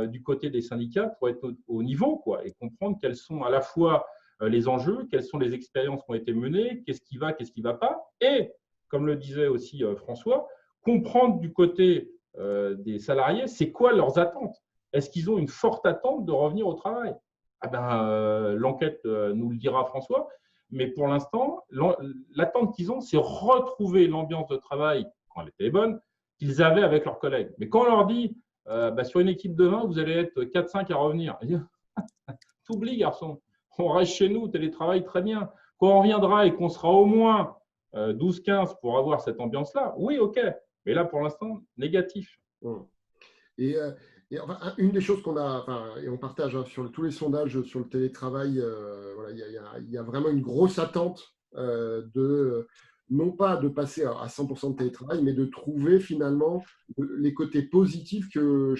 du côté des syndicats pour être au niveau quoi, et comprendre quels sont à la fois les enjeux, quelles sont les expériences qui ont été menées, qu'est-ce qui va, qu'est-ce qui ne va pas. Et, comme le disait aussi François, comprendre du côté des salariés, c'est quoi leurs attentes. Est-ce qu'ils ont une forte attente de revenir au travail? Ah ben, l'enquête nous le dira François, mais pour l'instant, l'attente qu'ils ont, c'est retrouver l'ambiance de travail, quand elle était bonne, qu'ils avaient avec leurs collègues. Mais quand on leur dit, sur une équipe de 20, vous allez être 4-5 à revenir, t'oublies, garçon, on reste chez nous, télétravail, très bien. Quand on reviendra et qu'on sera au moins 12-15 pour avoir cette ambiance-là, oui, ok. Mais là, pour l'instant, négatif. Et, enfin, une des choses qu'on a, enfin, et on partage hein, sur tous les sondages sur le télétravail, voilà, il y a vraiment une grosse attente de, non pas de passer à 100% de télétravail, mais de trouver finalement les côtés positifs que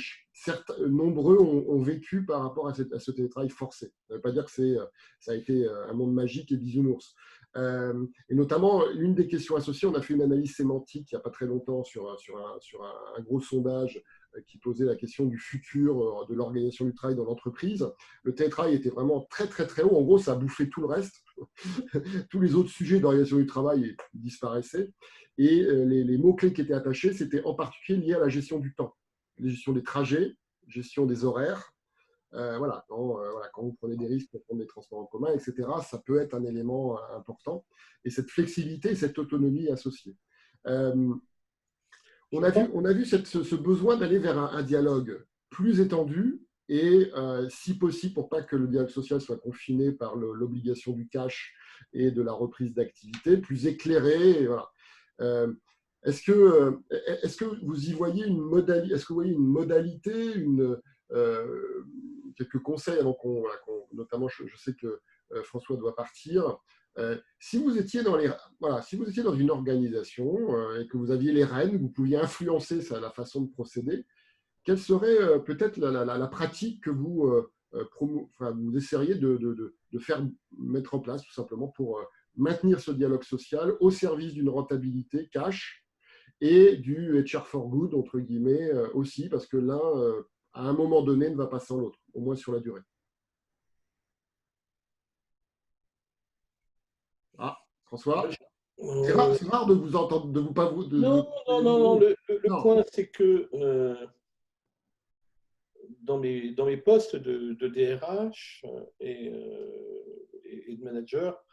nombreux ont vécu par rapport à ce télétravail forcé. Ça ne veut pas dire que ça a été un monde magique et bisounours. Et notamment, une des questions associées, on a fait une analyse sémantique il n'y a pas très longtemps sur un gros sondage qui posait la question du futur de l'organisation du travail dans l'entreprise. Le télétravail était vraiment très, très, très haut. En gros, ça a bouffé tout le reste. Tous les autres sujets d'organisation du travail disparaissaient. Et les mots-clés qui étaient attachés, c'était en particulier lié à la gestion du temps, la gestion des trajets, gestion des horaires. Voilà, quand vous prenez des risques pour prendre des transports en commun, etc., ça peut être un élément important. Et cette flexibilité et cette autonomie associée. On a vu ce besoin d'aller vers un dialogue plus étendu et, si possible, pour pas que le dialogue social soit confiné par l'obligation du cash et de la reprise d'activité, plus éclairé. Et voilà. Est-ce que vous y voyez une modalité, est-ce que vous voyez une modalité, quelques conseils, alors notamment je sais que François doit partir. Si vous étiez si vous étiez dans une organisation et que vous aviez les rênes, vous pouviez influencer la façon de procéder, quelle serait peut-être la pratique que vous, vous essayeriez de faire mettre en place tout simplement pour maintenir ce dialogue social au service d'une rentabilité cash et du HR for good, entre guillemets, aussi, parce que l'un, à un moment donné, ne va pas sans l'autre, au moins sur la durée. Ah, François, c'est rare de vous entendre, de vous pas vous. Non. Le point, c'est que dans mes postes de DRH et de manager,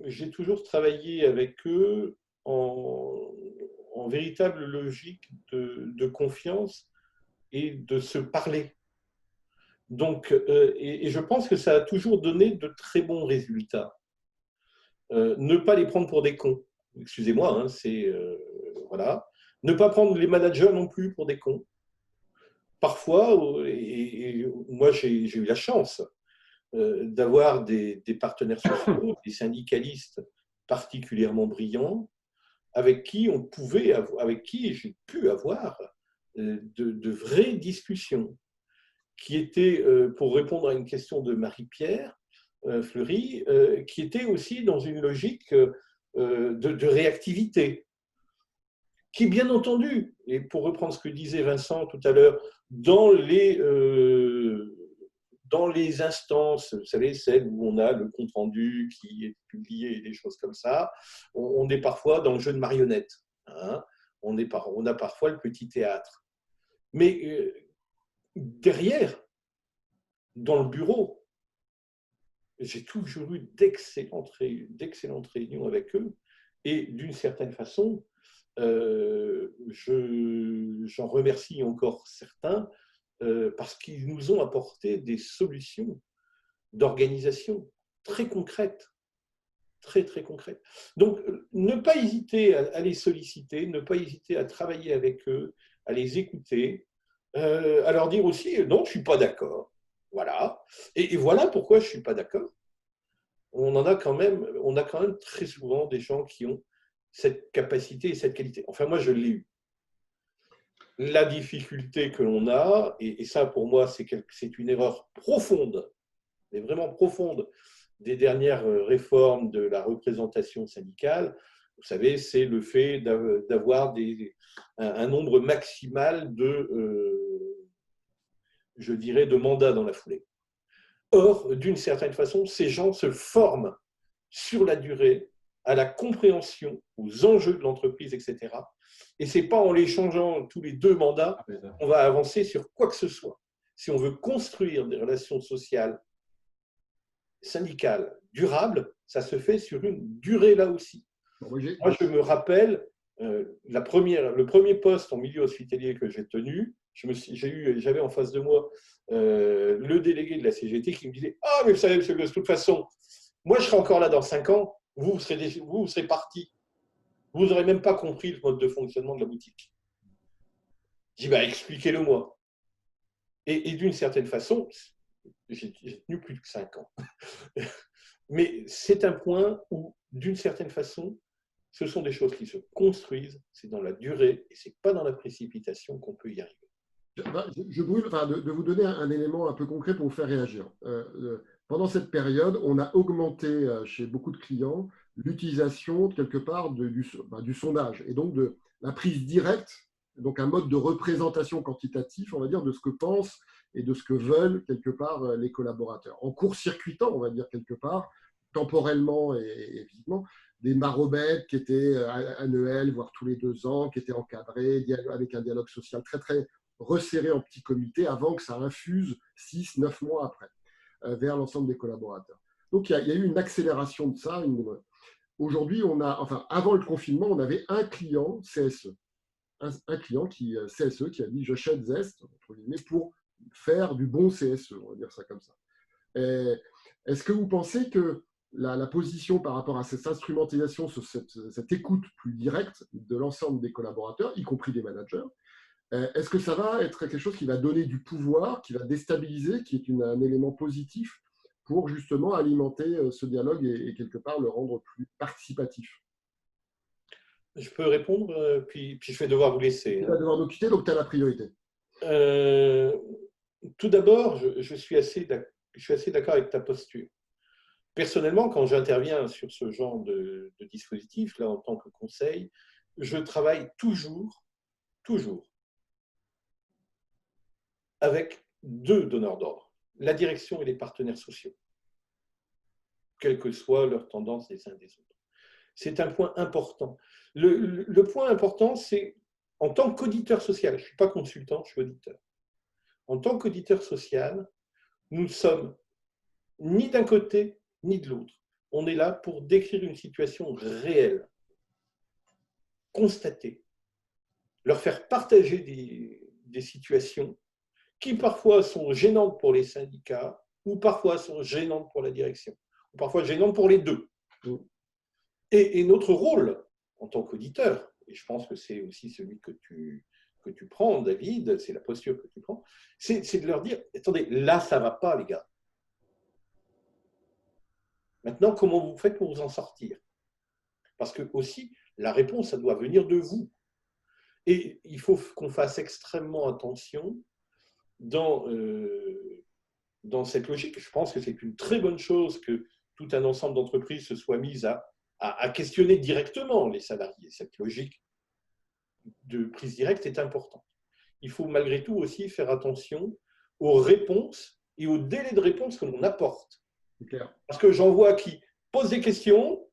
j'ai toujours travaillé avec eux en véritable logique de confiance et de se parler. Donc, et je pense que ça a toujours donné de très bons résultats. Ne pas les prendre pour des cons. Excusez-moi, hein, voilà. Ne pas prendre les managers non plus pour des cons. Parfois, et moi j'ai eu la chance d'avoir des partenaires sociaux, des syndicalistes particulièrement brillants, avec qui j'ai pu avoir de vraies discussions, qui étaient, pour répondre à une question de Marie-Pierre Fleury, qui était aussi dans une logique de réactivité, qui, bien entendu, et pour reprendre ce que disait Vincent tout à l'heure, dans les instances, vous savez, celles où on a le compte-rendu qui est publié et des choses comme ça, on est parfois dans le jeu de marionnettes. Hein, on a parfois le petit théâtre. Mais derrière, dans le bureau, j'ai toujours eu d'excellentes réunions avec eux. Et d'une certaine façon, j'en remercie encore certains parce qu'ils nous ont apporté des solutions d'organisation très concrètes très, très concrètes. Donc, ne pas hésiter à les solliciter, ne pas hésiter à travailler avec eux, à les écouter, à leur dire aussi « non, je ne suis pas d'accord ». Voilà. Et voilà pourquoi je ne suis pas d'accord. On a quand même très souvent des gens qui ont cette capacité et cette qualité. Enfin, moi, je l'ai eu. La difficulté que l'on a, et ça pour moi c'est une erreur profonde, mais vraiment profonde, des dernières réformes de la représentation syndicale, vous savez, c'est le fait d'avoir un nombre maximal je dirais, de mandats dans la foulée. Or, d'une certaine façon, ces gens se forment sur la durée à la compréhension, aux enjeux de l'entreprise, etc. Et ce n'est pas en les changeant tous les 2 mandats qu'on va avancer sur quoi que ce soit. Si on veut construire des relations sociales, syndicales, durables, ça se fait sur une durée là aussi. Moi, je me rappelle, le premier poste en milieu hospitalier que j'ai tenu, j'avais en face de moi le délégué de la CGT qui me disait « Ah, mais vous savez, monsieur Gosse, de toute façon, moi, je serai encore là dans 5 ans, vous serez parti. Vous n'aurez même pas compris le mode de fonctionnement de la boutique. » Je dis bah, « Expliquez-le-moi. » Et d'une certaine façon, j'ai tenu plus de 5 ans. Mais c'est un point où, d'une certaine façon, ce sont des choses qui se construisent, c'est dans la durée, et ce n'est pas dans la précipitation qu'on peut y arriver. Je brûle de vous donner un élément un peu concret pour vous faire réagir. Pendant cette période, on a augmenté chez beaucoup de clients l'utilisation, quelque part, du sondage, et donc de la prise directe, donc un mode de représentation quantitatif, on va dire, de ce que pensent et de ce que veulent, quelque part, les collaborateurs. En court-circuitant, on va dire, quelque part, temporellement et physiquement, des marobettes qui étaient annuelles, voire tous les 2 ans, qui étaient encadrées, avec un dialogue social très, très resserré en petits comités avant que ça infuse 6-9 mois après vers l'ensemble des collaborateurs. Donc, il y a eu une accélération de ça. Aujourd'hui, avant le confinement, on avait un client CSE. Un client CSE qui a dit « j'achète Zest » entre guillemets, pour faire du bon CSE, on va dire ça comme ça. Est-ce que vous pensez que la position par rapport à cette instrumentalisation, cette écoute plus directe de l'ensemble des collaborateurs, y compris des managers, est-ce que ça va être quelque chose qui va donner du pouvoir, qui va déstabiliser, qui est un élément positif pour justement alimenter ce dialogue et quelque part le rendre plus participatif? Je peux répondre, puis je vais devoir vous laisser. Tu vas devoir nous quitter, donc tu as la priorité. Tout d'abord, je suis assez d'accord avec ta posture. Personnellement, quand j'interviens sur ce genre de dispositif, là, en tant que conseil, je travaille toujours avec 2 donneurs d'ordre, la direction et les partenaires sociaux, quelle que soit leur tendance les uns des autres. C'est un point important. Le point important, c'est en tant qu'auditeur social, je ne suis pas consultant, je suis auditeur. En tant qu'auditeur social, nous ne sommes ni d'un côté ni de l'autre. On est là pour décrire une situation réelle, constatée, leur faire partager des situations qui parfois sont gênantes pour les syndicats ou parfois sont gênantes pour la direction, ou parfois gênantes pour les 2. Et notre rôle en tant qu'auditeur, et je pense que c'est aussi celui que tu prends, David, c'est la posture que tu prends, c'est de leur dire, attendez, là, ça ne va pas, les gars. Maintenant, comment vous faites pour vous en sortir? Parce que aussi, la réponse, ça doit venir de vous. Et il faut qu'on fasse extrêmement attention dans cette logique. Je pense que c'est une très bonne chose que tout un ensemble d'entreprises se soit mise à questionner directement les salariés. Cette logique de prise directe est importante. Il faut malgré tout aussi faire attention aux réponses et aux délais de réponse que l'on apporte. Parce que j'en vois qui posent des questions,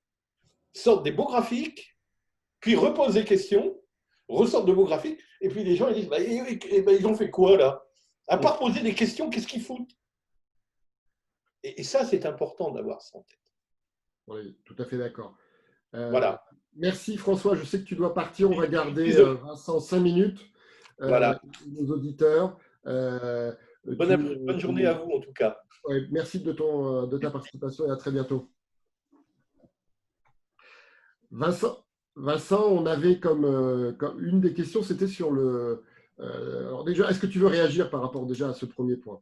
sortent des beaux graphiques, puis reposent des questions, ressortent de beaux graphiques, et puis les gens ils disent bah, ils ont fait quoi là? À part poser des questions, qu'est-ce qu'ils foutent? Et ça, c'est important d'avoir ça en tête. Oui, tout à fait d'accord. Voilà. Merci François, je sais que tu dois partir, on va garder Vincent 5 minutes. Voilà. Nos auditeurs. Bonne journée à vous en tout cas. Ouais, merci de ta participation et à très bientôt. Vincent, on avait comme une des questions, c'était sur le. Alors déjà, est-ce que tu veux réagir par rapport déjà à ce premier point?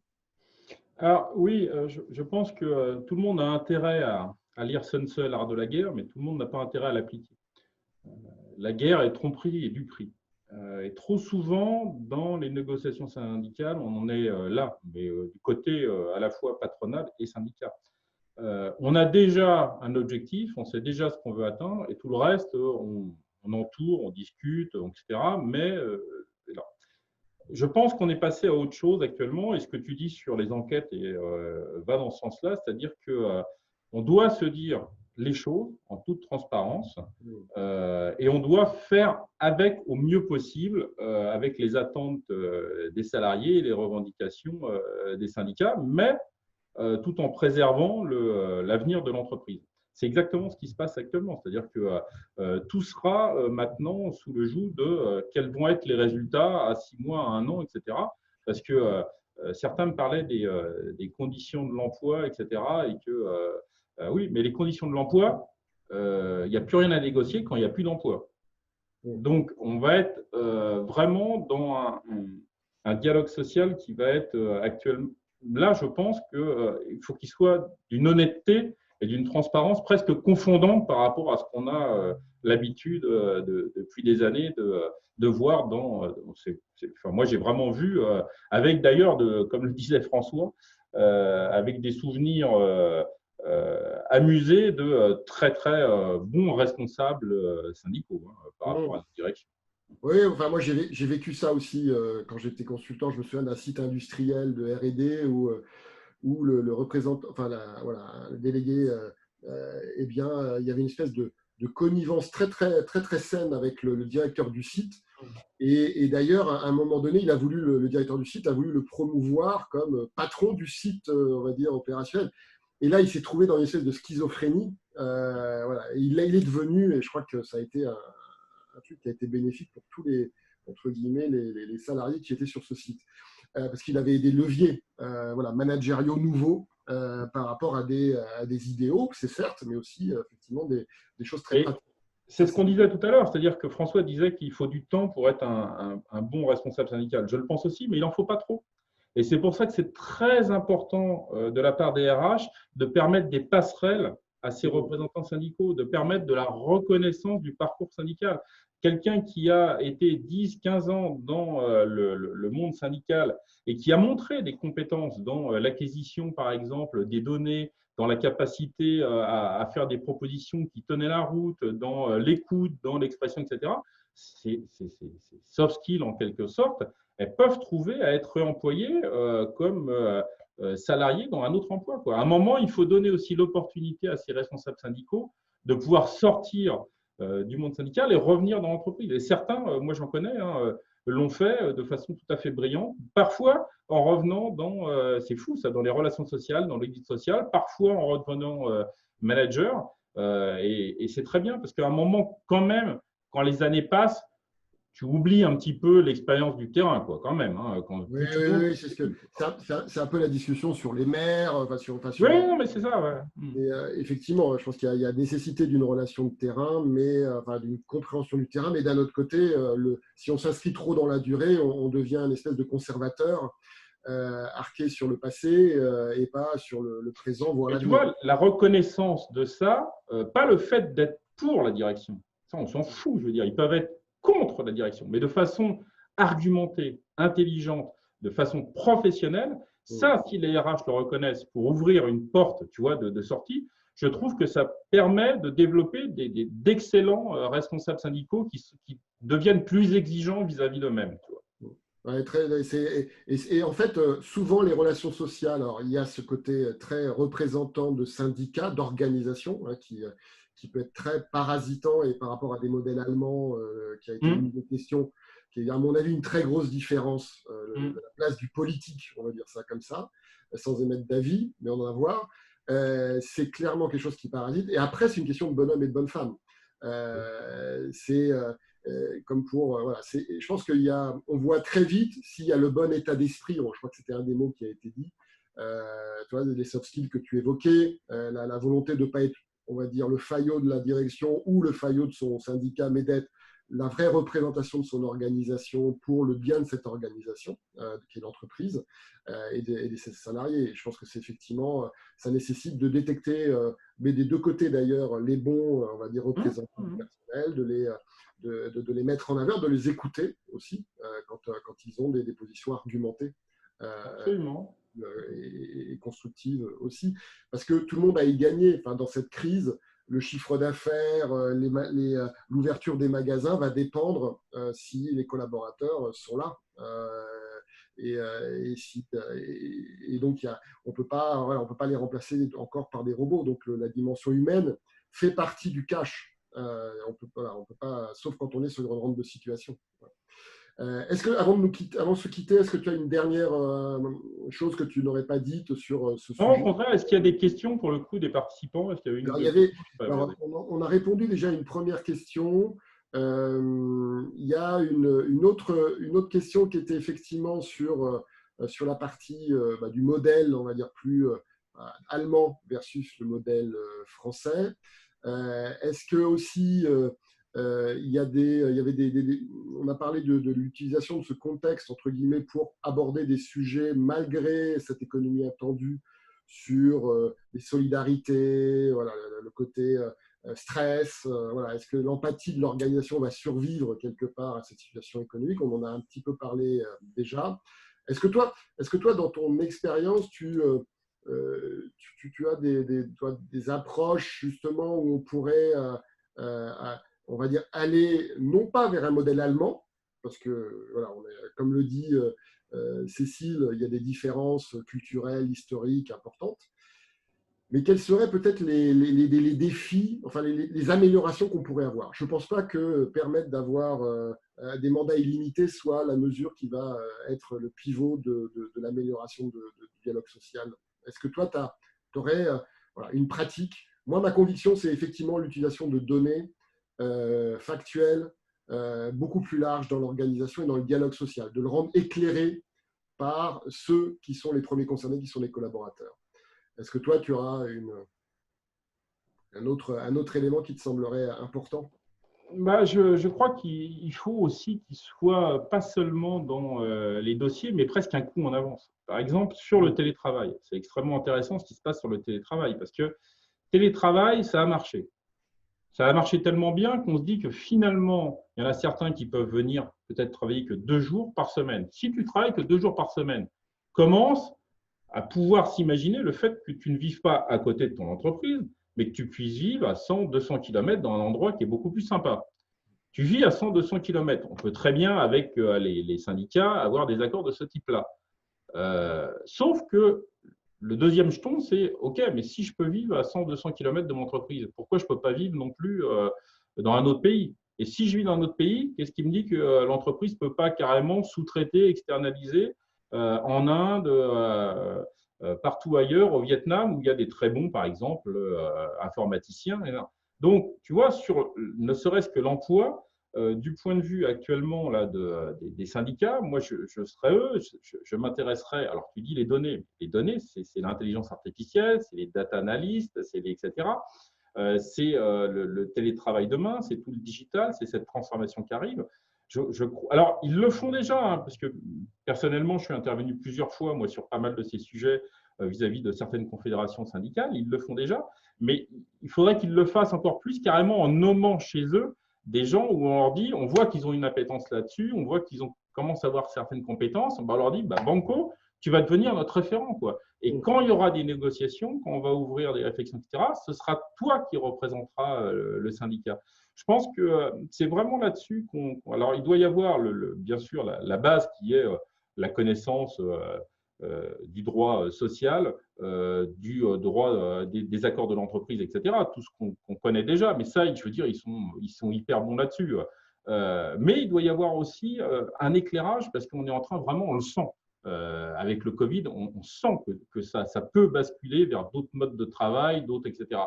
Alors oui, je pense que tout le monde a intérêt à lire Sun Tzu, l'art de la guerre, mais tout le monde n'a pas intérêt à l'appliquer. La guerre est tromperie et duperie. Et trop souvent, dans les négociations syndicales, on en est là, mais du côté à la fois patronal et syndical. On a déjà un objectif, on sait déjà ce qu'on veut atteindre, et tout le reste, on entoure, on discute, etc. Mais là, je pense qu'on est passé à autre chose actuellement, et ce que tu dis sur les enquêtes va dans ce sens-là, c'est-à-dire que on doit se dire les choses en toute transparence, et on doit faire avec au mieux possible, avec les attentes des salariés et les revendications des syndicats, mais tout en préservant l'avenir de l'entreprise. C'est exactement ce qui se passe actuellement, c'est-à-dire que tout sera maintenant sous le joug de quels vont être les résultats à 6 mois, à 1 an, etc. Parce que certains me parlaient des conditions de l'emploi, etc. Et que oui, mais les conditions de l'emploi, il n'y a plus rien à négocier quand il n'y a plus d'emploi. Donc, on va être vraiment dans un dialogue social qui va être actuellement. Là, je pense qu'il faut qu'il soit d'une honnêteté et d'une transparence presque confondante par rapport à ce qu'on a l'habitude depuis des années de voir dans. Enfin, moi, j'ai vraiment vu, avec d'ailleurs, comme le disait François, avec des souvenirs amusés de très, très bons responsables syndicaux par rapport à la direction. Oui, enfin moi j'ai vécu ça aussi quand j'étais consultant. Je me souviens d'un site industriel de R&D où le représentant, enfin voilà, le délégué, eh bien, il y avait une espèce de connivence très très très très saine avec le directeur du site. Et d'ailleurs, à un moment donné, il a voulu le directeur du site a voulu le promouvoir comme patron du site, on va dire opérationnel. Et là, il s'est trouvé dans une espèce de schizophrénie. Voilà. Et il est devenu, et je crois que ça a été un truc qui a été bénéfique pour tous les, entre guillemets, les salariés qui étaient sur ce site. Parce qu'il avait des leviers voilà, managériaux nouveaux par rapport à des idéaux, c'est certes, mais aussi effectivement des choses très pratiques. C'est ce qu'on disait tout à l'heure, c'est-à-dire que François disait qu'il faut du temps pour être un bon responsable syndical. Je le pense aussi, mais il n'en faut pas trop. Et c'est pour ça que c'est très important de la part des RH de permettre des passerelles à ces représentants syndicaux, de permettre de la reconnaissance du parcours syndical. Quelqu'un qui a été 10, 15 ans dans le monde syndical et qui a montré des compétences dans l'acquisition, par exemple, des données, dans la capacité à faire des propositions qui tenaient la route, dans l'écoute, dans l'expression, etc., c'est soft skills en quelque sorte, elles peuvent trouver à être réemployées comme salariés dans un autre emploi, quoi. À un moment, il faut donner aussi l'opportunité à ces responsables syndicaux de pouvoir sortir du monde syndical et revenir dans l'entreprise. Et certains, moi j'en connais, hein, l'ont fait de façon tout à fait brillante, parfois en revenant dans, c'est fou ça, dans les relations sociales, dans l'édite sociale, parfois en redevenant manager. Et c'est très bien parce qu'à un moment, quand même, quand les années passent, tu oublies un petit peu l'expérience du terrain, quoi, quand même. Hein, oui, c'est un peu la discussion sur les maires. Enfin, oui, non, mais c'est ça. Ouais. Et, effectivement, je pense qu'il y a nécessité d'une relation de terrain, mais enfin, d'une compréhension du terrain. Mais d'un autre côté, si on s'inscrit trop dans la durée, on devient une espèce de conservateur arqué sur le passé et pas sur le présent, voire l'avenir. Tu vois, la reconnaissance de ça, pas le fait d'être pour la direction. Ça, on s'en fout, je veux dire. Ils peuvent être contre la direction, mais de façon argumentée, intelligente, de façon professionnelle. Ça, si les RH le reconnaissent pour ouvrir une porte, tu vois, de sortie, je trouve que ça permet de développer d'excellents responsables syndicaux qui deviennent plus exigeants vis-à-vis d'eux-mêmes. Ouais, et en fait, souvent les relations sociales, alors il y a ce côté très représentant de syndicats, d'organisations, hein, qui peut être très parasitant et par rapport à des modèles allemands qui a été une des questions, qui est à mon avis une très grosse différence de la place du politique, on va dire ça comme ça, sans émettre d'avis, mais on en a à voir. C'est clairement quelque chose qui parasite. Et après, c'est une question de bonhomme et de bonne femme. Comme pour voilà, je pense on voit très vite s'il y a le bon état d'esprit. Je crois que c'était un des mots qui a été dit. Tu vois, les soft skills que tu évoquais, la volonté de ne pas être on va dire, le faillot de la direction ou le faillot de son syndicat, mais d'être la vraie représentation de son organisation pour le bien de cette organisation, qui est l'entreprise, et de ses salariés. Et je pense que c'est effectivement, ça nécessite de détecter, mais des deux côtés d'ailleurs, les bons, on va dire, représentants du personnel, de les mettre en valeur, de les écouter aussi quand ils ont des positions argumentées. Absolument. Et constructives aussi, parce que tout le monde a y gagné. Enfin, dans cette crise, le chiffre d'affaires, l'ouverture des magasins va dépendre si les collaborateurs sont là. Et donc, on peut pas les remplacer encore par des robots. Donc, la dimension humaine fait partie du cash. On peut pas, sauf quand on est sur une rente de situation. Est-ce que, avant de se quitter, est-ce que tu as une dernière chose que tu n'aurais pas dite sur ce sujet? Non, au contraire, est-ce qu'il y a des questions pour le coup des participants? Est-ce qu'il y avait on a répondu déjà à une première question. Il y a une autre question qui était effectivement sur la partie du modèle, on va dire, plus allemand versus le modèle français. Est-ce que aussi on a parlé de l'utilisation de ce contexte, entre guillemets, pour aborder des sujets malgré cette économie attendue sur les solidarités, voilà, le côté stress. Voilà. Est-ce que l'empathie de l'organisation va survivre quelque part à cette situation économique? On en a un petit peu parlé déjà. Est-ce que toi, dans ton expérience, tu as des approches justement où on pourrait on va dire, aller non pas vers un modèle allemand, parce que, voilà, comme le dit Cécile, il y a des différences culturelles, historiques importantes, mais quels seraient peut-être les défis, enfin les améliorations qu'on pourrait avoir? Je ne pense pas que permettre d'avoir des mandats illimités soit la mesure qui va être le pivot de l'amélioration du dialogue social. Est-ce que toi, tu aurais une pratique? Moi, ma conviction, c'est effectivement l'utilisation de données factuel, beaucoup plus large dans l'organisation et dans le dialogue social, de le rendre éclairé par ceux qui sont les premiers concernés, qui sont les collaborateurs. Est-ce que toi, tu auras un autre élément qui te semblerait important? Je crois qu'il faut aussi qu'il soit pas seulement dans les dossiers, mais presque un coup en avance. Par exemple, sur le télétravail. C'est extrêmement intéressant ce qui se passe sur le télétravail, parce que télétravail, ça a marché. Ça a marché tellement bien qu'on se dit que finalement, il y en a certains qui peuvent venir peut-être travailler que 2 jours par semaine. Si tu travailles que 2 jours par semaine, commence à pouvoir s'imaginer le fait que tu ne vives pas à côté de ton entreprise, mais que tu puisses vivre à 100, 200 km dans un endroit qui est beaucoup plus sympa. Tu vis à 100, 200 km. On peut très bien, avec les syndicats, avoir des accords de ce type-là. Sauf que le deuxième jeton, c'est OK, mais si je peux vivre à 100, 200 km de mon entreprise, pourquoi je ne peux pas vivre non plus dans un autre pays? Et si je vis dans un autre pays, qu'est-ce qui me dit que l'entreprise ne peut pas carrément sous-traiter, externaliser en Inde, partout ailleurs, au Vietnam, où il y a des très bons, par exemple, informaticiens. Donc, tu vois, ne serait-ce que l'emploi, du point de vue actuellement là, des syndicats, moi, je serais eux, je m'intéresserais. Alors, tu dis les données. Les données, c'est l'intelligence artificielle, c'est les data analysts, etc. C'est le télétravail demain, c'est tout le digital, c'est cette transformation qui arrive. Alors, ils le font déjà, hein, parce que personnellement, je suis intervenu plusieurs fois, moi, sur pas mal de ces sujets vis-à-vis de certaines confédérations syndicales. Ils le font déjà, mais il faudrait qu'ils le fassent encore plus, carrément en nommant chez eux des gens où on leur dit, on voit qu'ils ont une appétence là-dessus, on voit qu'ils commencent à avoir certaines compétences, on leur dit, Banco, tu vas devenir notre référent, quoi. Et quand il y aura des négociations, quand on va ouvrir des réflexions, etc., ce sera toi qui représenteras le syndicat. Je pense que c'est vraiment là-dessus alors, il doit y avoir, bien sûr, la base qui est la connaissance du droit social, du droit des accords de l'entreprise, etc. Tout ce qu'on connaît déjà. Mais ça, je veux dire, ils sont hyper bons là-dessus. Mais il doit y avoir aussi un éclairage parce qu'on est en train, vraiment, on le sent. Avec le Covid, on sent que ça peut basculer vers d'autres modes de travail, d'autres, etc.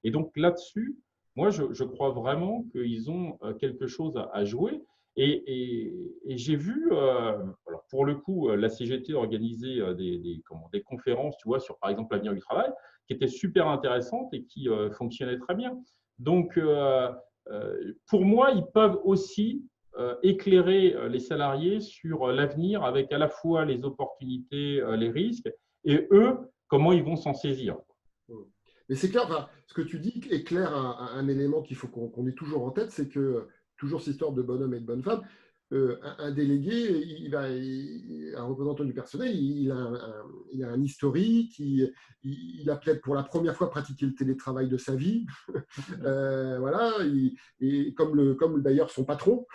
Et donc là-dessus, moi, je crois vraiment qu'ils ont quelque chose à jouer. Et j'ai vu, alors pour le coup, la CGT organisait des conférences, tu vois, sur par exemple l'avenir du travail, qui étaient super intéressantes et qui fonctionnaient très bien. Donc, pour moi, ils peuvent aussi éclairer les salariés sur l'avenir avec à la fois les opportunités, les risques, et eux, comment ils vont s'en saisir. Mais c'est clair, enfin, ce que tu dis est clair, un élément qu'il faut qu'on ait toujours en tête, c'est que toujours cette histoire de bonhomme et de bonne femme, un délégué, un représentant du personnel, il a un historique, il a peut-être pour la première fois pratiqué le télétravail de sa vie, voilà, et comme d'ailleurs son patron.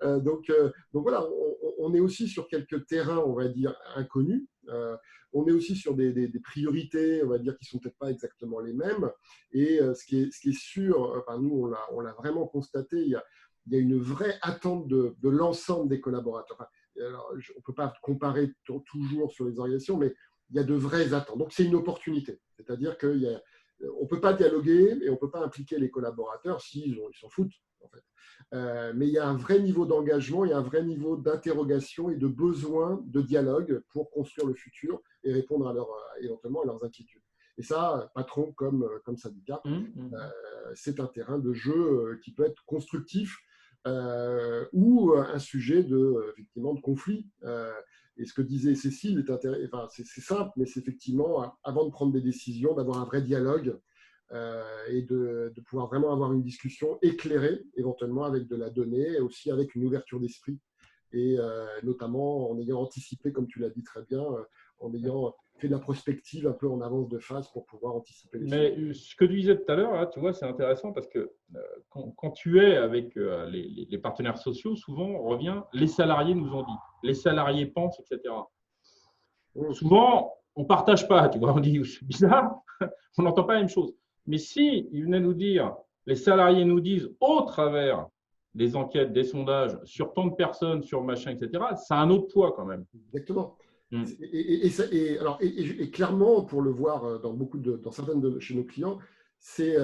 Donc voilà, on est aussi sur quelques terrains, on va dire, inconnus. On est aussi sur des priorités, on va dire, qui ne sont peut-être pas exactement les mêmes. Et ce qui est sûr, enfin, nous, on l'a vraiment constaté, il y a une vraie attente de l'ensemble des collaborateurs. Enfin, alors, on ne peut pas comparer toujours sur les organisations, mais il y a de vraies attentes. Donc, c'est une opportunité. C'est-à-dire qu'on ne peut pas dialoguer et on ne peut pas impliquer les collaborateurs s'ils s'en foutent, en fait. Mais il y a un vrai niveau d'engagement, il y a un vrai niveau d'interrogation et de besoin de dialogue pour construire le futur et répondre éventuellement à leurs inquiétudes. Et ça, patron comme syndicat, c'est un terrain de jeu qui peut être constructif ou un sujet effectivement, de conflit. Et ce que disait Cécile c'est simple, mais c'est effectivement, avant de prendre des décisions, d'avoir un vrai dialogue et de pouvoir vraiment avoir une discussion éclairée, éventuellement avec de la donnée, et aussi avec une ouverture d'esprit, et notamment en ayant anticipé, comme tu l'as dit très bien, en ayant fait de la prospective un peu en avance de phase pour pouvoir anticiper les Mais ce que tu disais tout à l'heure, là, tu vois, c'est intéressant parce que quand tu es avec les partenaires sociaux, souvent on revient, les salariés nous ont dit, les salariés pensent, etc. Souvent, on ne partage pas, tu vois, on dit, c'est bizarre, on n'entend pas la même chose. Mais si ils venaient nous dire, les salariés nous disent au travers des enquêtes, des sondages, sur tant de personnes, sur machin, etc., ça a un autre poids quand même. Exactement. Et clairement, pour le voir dans certaines de chez nos clients, c'est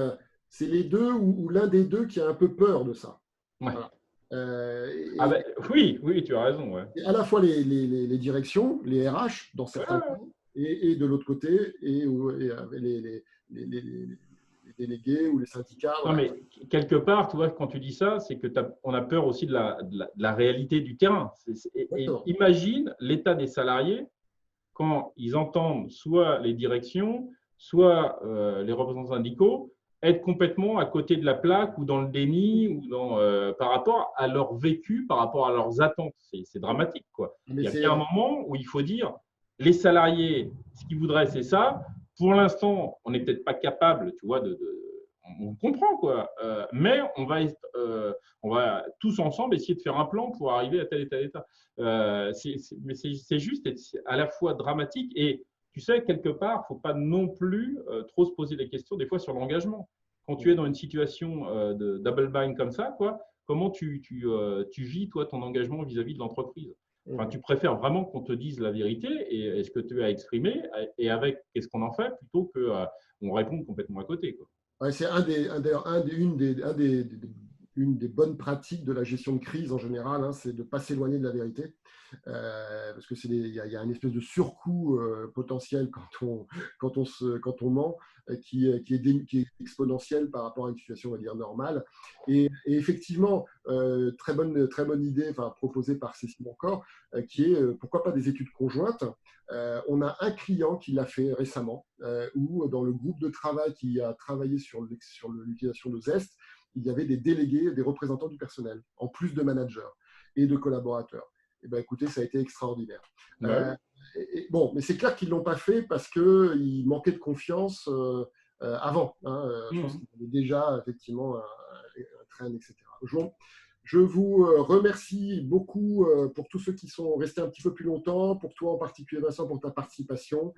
les deux ou l'un des deux qui a un peu peur de ça. Ouais. Voilà. Oui, tu as raison. Ouais. À la fois les directions, les RH dans certains cas, et de l'autre côté, et les délégués ou les syndicats. Non, Voilà. mais quelque part, tu vois, quand tu dis ça, c'est que on a peur aussi de la réalité du terrain. Imagine l'état des salariés quand ils entendent soit les directions, soit les représentants syndicaux être complètement à côté de la plaque ou dans le déni ou par rapport à leur vécu, par rapport à leurs attentes. C'est dramatique, quoi. Il y a bien un moment où il faut dire, les salariés, ce qu'ils voudraient, c'est ça. Pour l'instant, on n'est peut-être pas capable, tu vois, on comprend, quoi. Mais on va tous ensemble essayer de faire un plan pour arriver à tel et tel état. Mais c'est juste à la fois dramatique et tu sais, quelque part, il ne faut pas non plus trop se poser des questions des fois sur l'engagement. Quand tu es dans une situation de double bind comme ça, quoi, comment tu vis, toi, ton engagement vis-à-vis de l'entreprise? Enfin, tu préfères vraiment qu'on te dise la vérité et ce que tu as exprimé et avec qu'est-ce qu'on en fait plutôt qu'on réponde complètement à côté, quoi. Ouais, c'est une des bonnes pratiques de la gestion de crise en général, hein, c'est de ne pas s'éloigner de la vérité. Parce que il y a une espèce de surcoût potentiel quand on ment, qui est exponentiel par rapport à une situation, on va dire, normale. Et effectivement, très bonne idée, enfin, proposée par Cécile encore, qui est pourquoi pas des études conjointes. On a un client qui l'a fait récemment, où dans le groupe de travail qui a travaillé sur l'utilisation de Zest, il y avait des délégués, des représentants du personnel, en plus de managers et de collaborateurs. Et ben, écoutez, ça a été extraordinaire. Bon, mais c'est clair qu'ils ne l'ont pas fait parce qu'ils manquaient de confiance avant. Je pense qu'il y avait déjà effectivement un train, etc. Je vous remercie beaucoup pour tous ceux qui sont restés un petit peu plus longtemps, pour toi en particulier, Vincent, pour ta participation.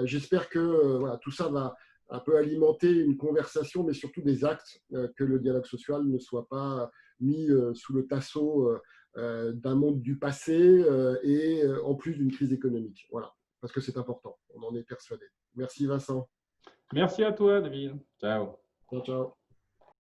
J'espère que voilà, tout ça va un peu alimenter une conversation, mais surtout des actes, que le dialogue social ne soit pas mis sous le tasseau d'un monde du passé et en plus d'une crise économique. Voilà, parce que c'est important, on en est persuadé. Merci Vincent. Merci à toi, David. Ciao. Ciao, ciao.